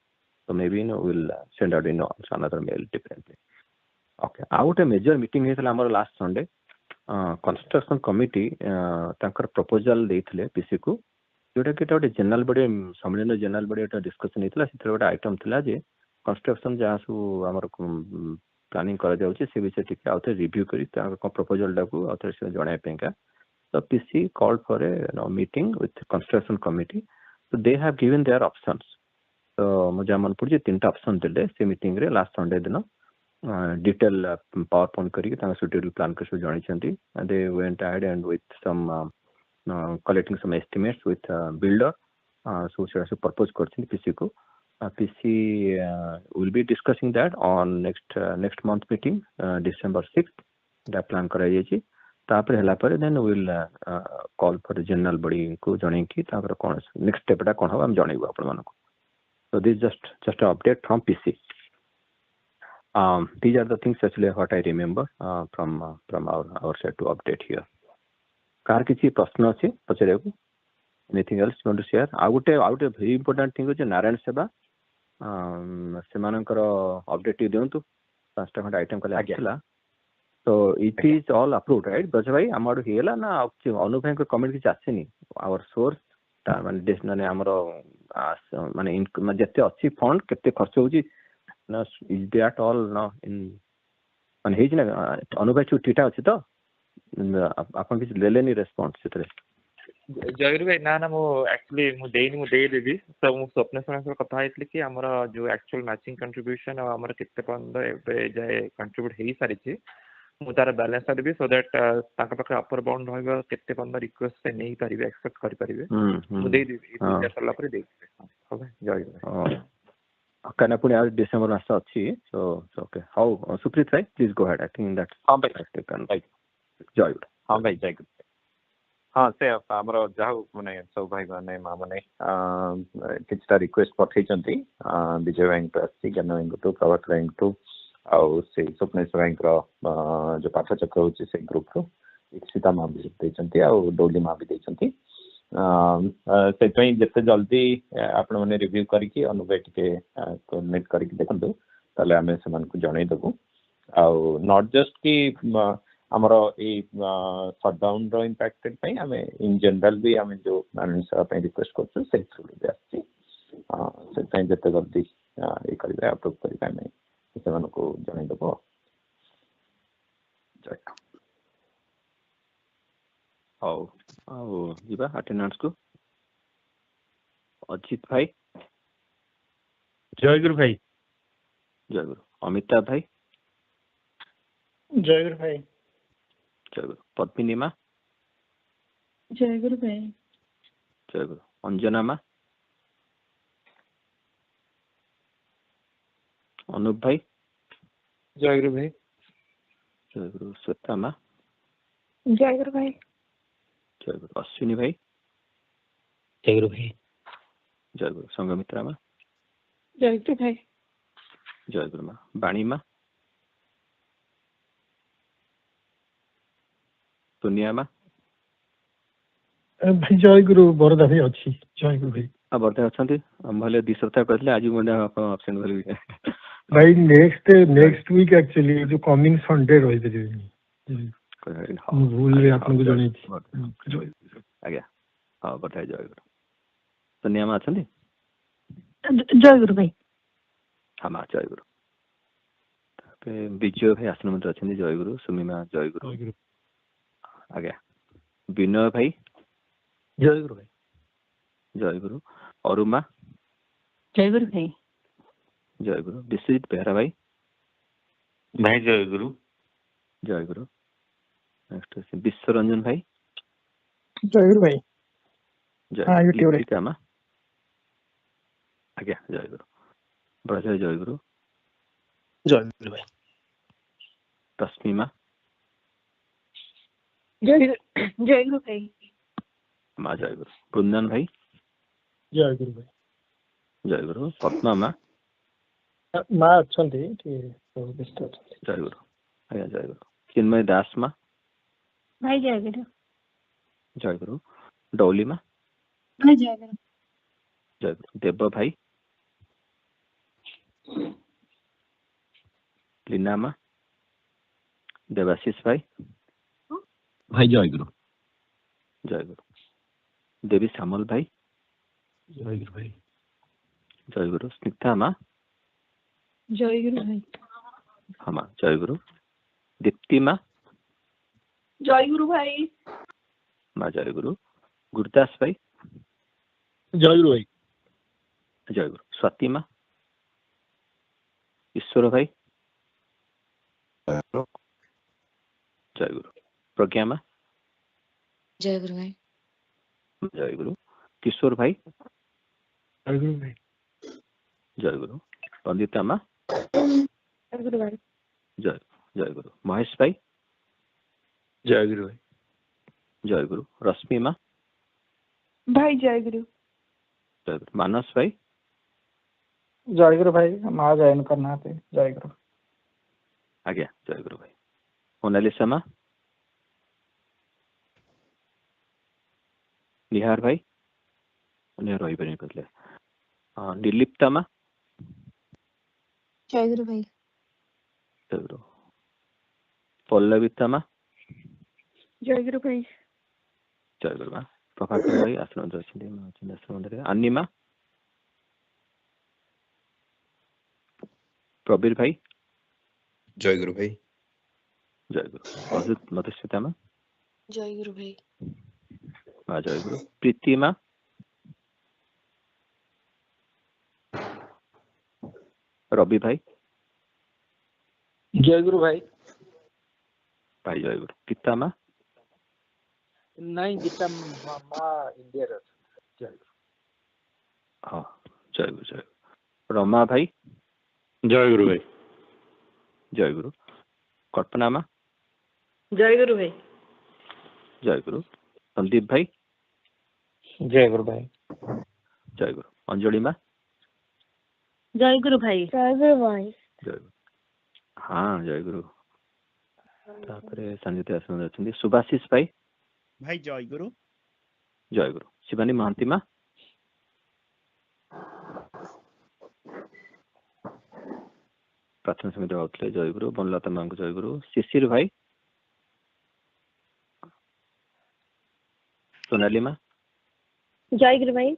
[SPEAKER 20] So maybe we'll send out another mail differently. Okay. ଆଉ ଗୋଟେ ମେଜର ମିଟିଂ ହେଇଥିଲା ଆମର ଲାଷ୍ଟ ସଣ୍ଡେ। କନଷ୍ଟ୍ରକ୍ସନ କମିଟି ତାଙ୍କର ପ୍ରପୋଜାଲ ଦେଇଥିଲେ ପିସି କୁ, ଯୋଉଟା କି ଗୋଟେ ଜେନେରାଲ ବଡି ସମ୍ମିଳନୀ ଜେନେରାଲ ବଡି ଗୋଟେ ଡିସ୍କସନ ହେଇଥିଲା। ସେଥିରେ ଗୋଟେ ଆଇଟମ ଥିଲା ଯେ କନଷ୍ଟ୍ରକ୍ସନ ଯାହା ସବୁ ଆମର ପ୍ଲାନିଂ କରାଯାଉଛି ସେ ବିଷୟରେ ଟିକେ ଆଉ ଥରେ ରିଭ୍ୟୁ କରି ତାଙ୍କ ପ୍ରପୋଜାଲଟାକୁ ଆଉ ଥରେ ଜଣାଇବା ପାଇଁକା। So PC called for a meeting with construction committee. So they have given their options. So मुझे मन पड़ी तीनटा ऑप्शन देले से मीटिंग रे लास्ट संडे दिन डिटेल पावर पॉइंट करके तांका शेड्यूल प्लान कर सु जानि छंती। They went ahead and with some collecting some estimates with builder. So सेटा से प्रपोज करछिन PC को। PC will be discussing that on next month meeting December 6th. that plan करा जायछि। तापर हला पर then will call for general body को जणेकी तापर कोन नेक्स्ट स्टेप टा कोन हो हम जणेबो आपण मानको। So this just a update from PC. These are the things actually what I remember from our side to update here. Car किछि प्रश्न अछि पचरेको? Anything else you want to share? आउटे very important thing अछि नारायण सेवा सेमानकर update दियंतु। पांचटा खंड item कले आछला। So it is all approved, right? बज भाई हमर हेला ना अनु भाई को कमेंट किछ आछेनी our source ता माने देश माने हमर माने जते अछि फंड केते खर्च होउची ना is that all ना in माने हेज ना अनु भाई छुट्टीटा अछि तो आपन किछ लेलेनी रेस्पोंस सेतरे।
[SPEAKER 1] जयगुरु भाई ना मो एक्चुअली मु देई देबी। तो मु स्वप्न सर कथा आइतले कि हमर जो एक्चुअल मैचिंग कंट्रीब्यूशन और हमर केते पंद एबे जाय कंट्रीब्यूट हेई सारी छी मु तार बैलेंस देबी सो दैट ताका पाखे अपर बाउंड रहबा केते पंद रिक्वेस्ट से नहीं परिबे एक्सेप्ट करि परिबे मु देई देबी इटा सरला पर देई देबे। ओके जयगुरु।
[SPEAKER 20] कना पुनी आज डिसेंबर मास अछि सो ओके हाउ सुप्रीत भाई please go ahead. I think that's हां भाई जयगुरु।
[SPEAKER 1] हां भाई जयगुरु। हाँ से हमर जाहु माने सब भाई माने मा माने किछटा रिक्वेस्ट पठेइचंती विजय बैंक आसी Gyan bank to Prabhat bank to आउ से स्वप्नेश्वर बैंक जो पाठचक्र होची से ग्रुप रो इक्षिता मा भी देइचंती आउ डोली मा भी देइचंती। से तई जते जल्दी आपण माने रिव्यू करके अनुभव के कोऑर्डिनेट करके देखंतु ताले हमें समान को जणाई देबो। आउ नॉट जस्ट कि हमरो ए शटडाउन रो इंपैक्टेड पई हमें इन जनरल भी हमें जो मैनेजर पे रिक्वेस्ट करछु से थ्रू भी आछि। से तई जते जल्दी ए करबे अप्रूव करबे हमें सेमान को जणाई देबो।
[SPEAKER 20] ହଉ ଆଉ ଯିବା ଆଟେଣ୍ଡାନ୍ସ को अजित भाई
[SPEAKER 4] जयगुरु भाई।
[SPEAKER 20] जयगुरु। अमिताभ भाई
[SPEAKER 7] जयगुरु भाई।
[SPEAKER 20] जयगुरु। पद्मिनी माँ
[SPEAKER 17] जयगुरु भाई।
[SPEAKER 20] जयगुरु। अंजना माँ अनूप भाई
[SPEAKER 7] जयगुरु भाई।
[SPEAKER 20] जयगुरु। श्वेता माँ
[SPEAKER 13] जयगुरु भाई।
[SPEAKER 20] जयगुरु। अश्विनी भाई
[SPEAKER 6] जयगुरु भाई।
[SPEAKER 20] जयगुरु। संघमित्रा माँ
[SPEAKER 13] जयगुरु भाई।
[SPEAKER 20] जयगुरु माँ। बाणी माँ सोनिया माँ
[SPEAKER 7] भाई जयगुरु बरदा भाई अच्छी जयगुरु भाई।
[SPEAKER 20] बरदे अच्छा भले 2 सप्ताह कहते आज मैं आबसेंट करी
[SPEAKER 7] भाई नेक्स्ट वीक एक्चुअली जो कमिंग संडे रही भूल रे आपन को जणी थी
[SPEAKER 20] आज्ञा। हाँ बताए जयगुरु। सोनिया माँ अच्छा
[SPEAKER 13] जयगुरु भाई।
[SPEAKER 20] हाँ माँ जयगुरु। विजय भाई आसन मंत्र अच्छा जयगुरु। सुमिमा जयगुरु। आज्ञा। विनय भाई
[SPEAKER 7] जयगुरु भाई।
[SPEAKER 20] जयगुरु। अरुमा
[SPEAKER 13] जयगुरु भाई।
[SPEAKER 20] जयगुरु। विश्वजीत बेहरा भाई
[SPEAKER 21] भाई जयगुरु।
[SPEAKER 20] जयगुरु। नेक्स्ट विश्वरंजन भाई
[SPEAKER 7] जयगुरु भाई। हाँ
[SPEAKER 20] जयगुरु।
[SPEAKER 7] यूट्यूब रे
[SPEAKER 20] लिपिका माँ आज्ञा जयगुरु। ब्रजय जयगुरु।
[SPEAKER 7] जयगुरु भाई।
[SPEAKER 20] रश्मि माँ
[SPEAKER 13] जयगुरु भाई।
[SPEAKER 20] माँ जयगुरु। वृंदन भाई
[SPEAKER 7] जयगुरु भाई।
[SPEAKER 20] जयगुरु। पद्मा माँ
[SPEAKER 7] माँ अच्छा व्यस्त अच्छा
[SPEAKER 20] जयगुरु। आज्ञा जयगुरु। चिन्मय दास माँ
[SPEAKER 13] भाई जयगुरु।
[SPEAKER 20] जयगुरु। डौली माँ
[SPEAKER 13] भाई जयगुरु।
[SPEAKER 20] जयगुरु। देव भाई लीना माँ देवाशीष भाई
[SPEAKER 21] भाई जयगुरु।
[SPEAKER 20] जयगुरु। देवी श्यामल भाई
[SPEAKER 7] जयगुरु भाई।
[SPEAKER 20] जयगुरु। स्निग्धा माँ
[SPEAKER 13] जयगुरु भाई।
[SPEAKER 20] हाँ माँ जयगुरु। दीप्ति माँ
[SPEAKER 13] जयगुरु भाई।
[SPEAKER 20] माँ जयगुरु। गुरदास भाई
[SPEAKER 7] जयगुरु भाई।
[SPEAKER 20] जयगुरु। स्वाति माँ ईश्वर भाई जयगुरु। प्रज्ञा माँ
[SPEAKER 18] जयगुरु भाई।
[SPEAKER 20] जयगुरु। किशोर भाई
[SPEAKER 7] जयगुरु भाई।
[SPEAKER 20] जयगुरु। वंदिता माँ
[SPEAKER 13] जयगुरु भाई।
[SPEAKER 20] जयगुरु। महेश भाई
[SPEAKER 7] जयगुरु भाई।
[SPEAKER 20] जयगुरु। रश्मि माँ
[SPEAKER 13] भाई जयगुरु।
[SPEAKER 20] जयगुरु। मानस भाई
[SPEAKER 7] जयगुरु भाई। माँ जयन करना थे जयगुरु।
[SPEAKER 20] आज्ञा जयगुरु भाई। मोनालिसा माँ निहार भाई निहार रही पारे कहते निर्लिप्ता माँ
[SPEAKER 13] जयगुरु भाई।
[SPEAKER 20] जयगुरु। पल्लविता माँ
[SPEAKER 13] जयगुरु भाई।
[SPEAKER 20] जयगुरु माँ। प्रभाकर भाई आश्रम आश्रम अन्नी माँ प्रबीर भाई
[SPEAKER 21] जयगुरु भाई।
[SPEAKER 20] जयगुरु। मधुस्मिता माँ
[SPEAKER 18] जयगुरु भाई।
[SPEAKER 20] माँ जयगुरु। प्रीति माँ रवि भाई
[SPEAKER 7] जयगुरु भाई।
[SPEAKER 20] भाई जयगुरु। गीता माँ
[SPEAKER 7] नहीं गीता माँ इंडिया रे जयगुरु।
[SPEAKER 20] हाँ जयगुरु। जयगुरु। रमा भाई
[SPEAKER 21] जयगुरु भाई।
[SPEAKER 20] जयगुरु। कल्पना माँ
[SPEAKER 10] जयगुरु भाई।
[SPEAKER 20] जयगुरु। संदीप भाई
[SPEAKER 7] जयगुरु भाई।
[SPEAKER 20] जयगुरु। अंजलि माँ
[SPEAKER 10] जयगुरु भाई।
[SPEAKER 12] जयगुरु भाई।
[SPEAKER 20] जयगुरु। हाँ जयगुरु। संगीत आश्रम अच्छा सुभाषिष भाई
[SPEAKER 21] भाई जयगुरु।
[SPEAKER 20] जयगुरु। शिवानी महांती माँ प्रार्थना समिति होते जयगुरु। बनलता माँ को जयगुरु। शिशिर भाई सोनाली माँ
[SPEAKER 13] जयगुरु भाई।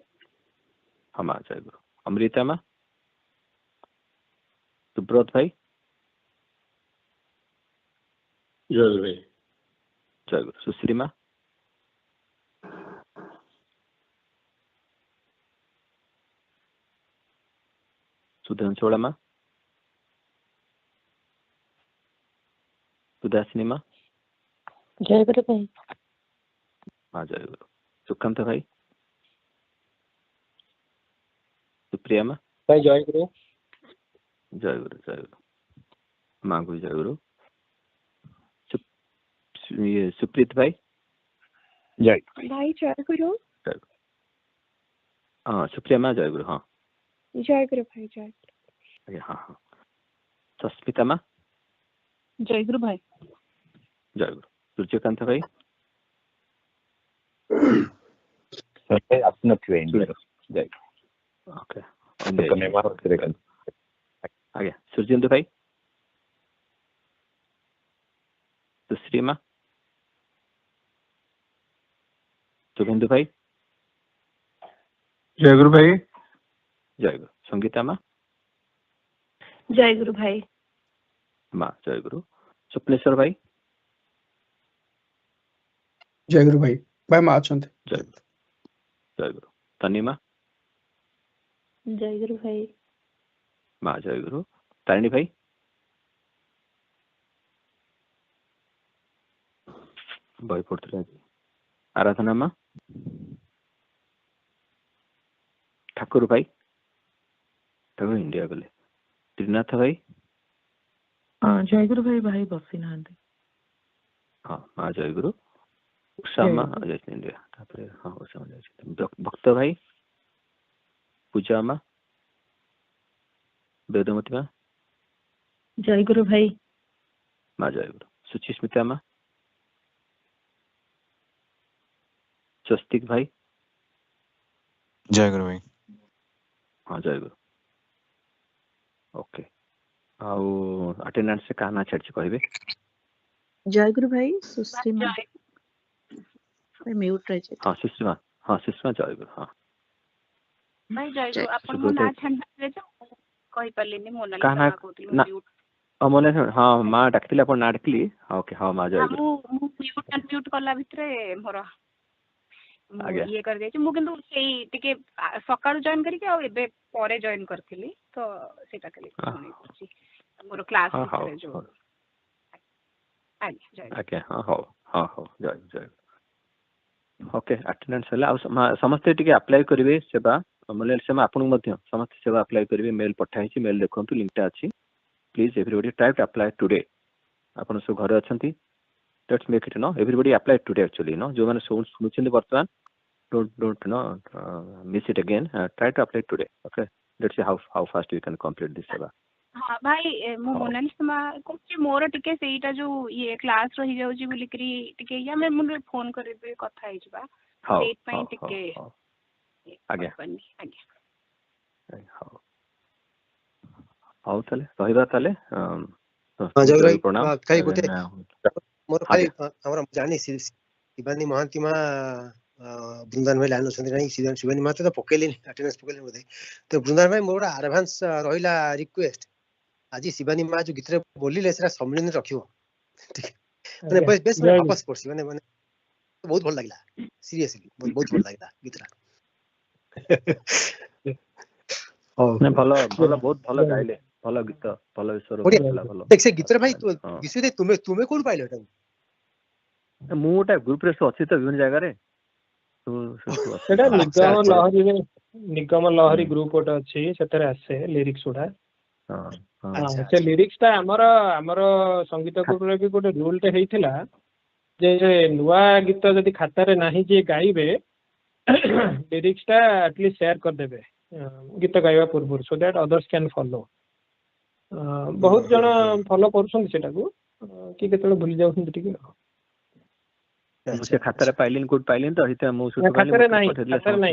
[SPEAKER 20] हाँ माँ जयगुरु। अमृता माँ सुब्रत भाई
[SPEAKER 21] जयगुरु भाई।
[SPEAKER 20] जयगुरु। सुश्री माँ बुधन चोड़ा माँ, उदासिनी माँ,
[SPEAKER 9] जयगुरु भाई।
[SPEAKER 20] हाँ जयगुरु। सुखकांत भाई, सुप्रिया माँ,
[SPEAKER 3] भाई जयगुरु।
[SPEAKER 20] जयगुरु जयगुरु। माँ को जयगुरु। ये सुप्रीत भाई,
[SPEAKER 21] जय
[SPEAKER 2] भाई जयगुरु।
[SPEAKER 20] हाँ सुप्रिया माँ जयगुरु। हाँ
[SPEAKER 2] जयगुरु भाई जयगुरु।
[SPEAKER 20] हाँ हाँ। सस्मिता माँ,
[SPEAKER 9] जयगुरु भाई।
[SPEAKER 20] जयगुरु। सूर्यकांत भाई,
[SPEAKER 21] नथिबे इंडिया जय
[SPEAKER 20] ओके।
[SPEAKER 21] आगे
[SPEAKER 20] सूर्येंदु भाई, सुश्री माँ, शुभेंदु भाई,
[SPEAKER 7] जयगुरु भाई।
[SPEAKER 20] जयगुरु। संगीता माँ,
[SPEAKER 9] जयगुरु भाई।
[SPEAKER 20] माँ जयगुरु। स्वप्नेश्वर भाई,
[SPEAKER 22] जयगुरु भाई। भाई माँ अछंती।
[SPEAKER 20] जयगुरु जयगुरु। तनिमा,
[SPEAKER 9] जयगुरु भाई।
[SPEAKER 20] माँ जयगुरु। तारिणी भाई, भाई पढ़ते आराधना माँ, ठाकुर भाई, ठाकुर इंडिया गले। त्रिनाथ भाई,
[SPEAKER 9] हाँ जयगुरु भाई। भाई बसी ना।
[SPEAKER 20] हाँ माँ जयगुरु। उषा माँ जय इंडिया। हाँ उषा माँ जय। भक्त भाई, पूजा माँ, वेदमती माँ,
[SPEAKER 9] जयगुरु भाई।
[SPEAKER 20] माँ जयगुरु। सुचिस्मिता माँ, स्वस्तिक भाई,
[SPEAKER 23] जयगुरु भाई।
[SPEAKER 20] हाँ जयगुरु। ओके। आउ अटेंडेंस से कहना छाड़ी कहबे।
[SPEAKER 9] जयगुरु भाई। सुश्रीमा भाई म्यूट रह जाए।
[SPEAKER 20] हाँ सुषमा, हाँ सुषमा जयगुरु। हाँ
[SPEAKER 9] भाई जयगुरु आपण मो ना छाड़ दे जो कहि परलिनी मोनालिसा
[SPEAKER 20] कहना
[SPEAKER 9] मा कोतली म्यूट।
[SPEAKER 20] मोने हाँ माँ डाकथिले आपण ना डाकली। हाँ ओके। हाँ माँ जयगुरु।
[SPEAKER 9] मु म्यूट अनम्यूट कला भितरे मोर ये कर दे मु किंतु सेही टिके सकाळु जॉइन करी के आ एबे परे जॉइन करथिली तो सेटा कली सुनी छी मोर क्लास भितरे जो
[SPEAKER 20] ओके। हाँ हो हाँ हो जय ओके। अटेंडेंस हला समस्त टिके अप्लाई करिवे सेवा मलयाल सेवा आपन मध्य समस्त सेवा अप्लाई करिवे। मेल पठाई छी, मेल देखंतु लिंक टा अछि। Please everybody try to apply today. आपन सब घर अछंती, let's make it no everybody apply today actually no जो माने सुनुछिन वर्तमान don't no miss it again. Try to apply today. Okay, let's see how fast you can complete this seva.
[SPEAKER 9] हाँ भाई मो मोनालिसा मा कोची मोर टिके सेईटा जो ये क्लास रही जाउची बोली करी टिके या मैं मुन फोन करबे कथा हे जबा सेट पई टिके
[SPEAKER 20] आगे हाउ तले रहिबा तले
[SPEAKER 3] जयगुरु
[SPEAKER 20] प्रणाम।
[SPEAKER 3] काई गोटे मोर काई हमरा जानी शिवानी महांतिमा बृंदावन भाई लाइन अछंती नहीं शिवानी माते तो पकेली अटेंडेंस पकेली बोधे तो बृंदावन भाई मोर एडवांस रहिला रिक्वेस्ट आज शिवानी माँ जो गीत रे बोलिले सेरा सम्मिलन रखियो ठीक है माने बेस वापस पड़सी माने बहुत भल लागला सीरियसली बहुत भल लागला गीतरा
[SPEAKER 20] ने भलो भलो बहुत भलो गाइले भलो गीत भलो ईश्वर भलो
[SPEAKER 3] देख से गीत रे भाई विश्व तुमे कोन पाइलो एटा
[SPEAKER 20] मुटा ग्रुप रे अछि त विभिन्न जगह रे
[SPEAKER 24] सेटा निगम लहरी ग्रुप ओटा अछि सेतरे आसे लिरिक्स उडा। हां से लिरिक्स ता हमर संगीत ग्रुप रे भी गोटे रूल टे हेइथिला जे नुवा गीत जदि खाता रे नाही जे गाइबे लिरिक्स ता एटलीस्ट शेयर कर देबे गीत गाइबा पूर्व so that others can follow. बहुत जन फॉलो करछन सेटा को कि केतले भूल जाउछन टिके
[SPEAKER 20] मुझे खाता रे पाइलिन कोड पाइलिन तो हिते मु सुट
[SPEAKER 24] खाता रे नहीं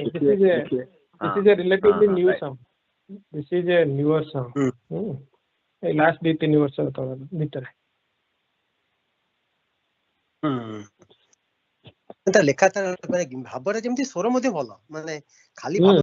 [SPEAKER 24] this is a relatively new song this is a newer song A last 2-3 वर्ष तो भीतर
[SPEAKER 3] लेखा भाव जेमती स्वर भल माने खाली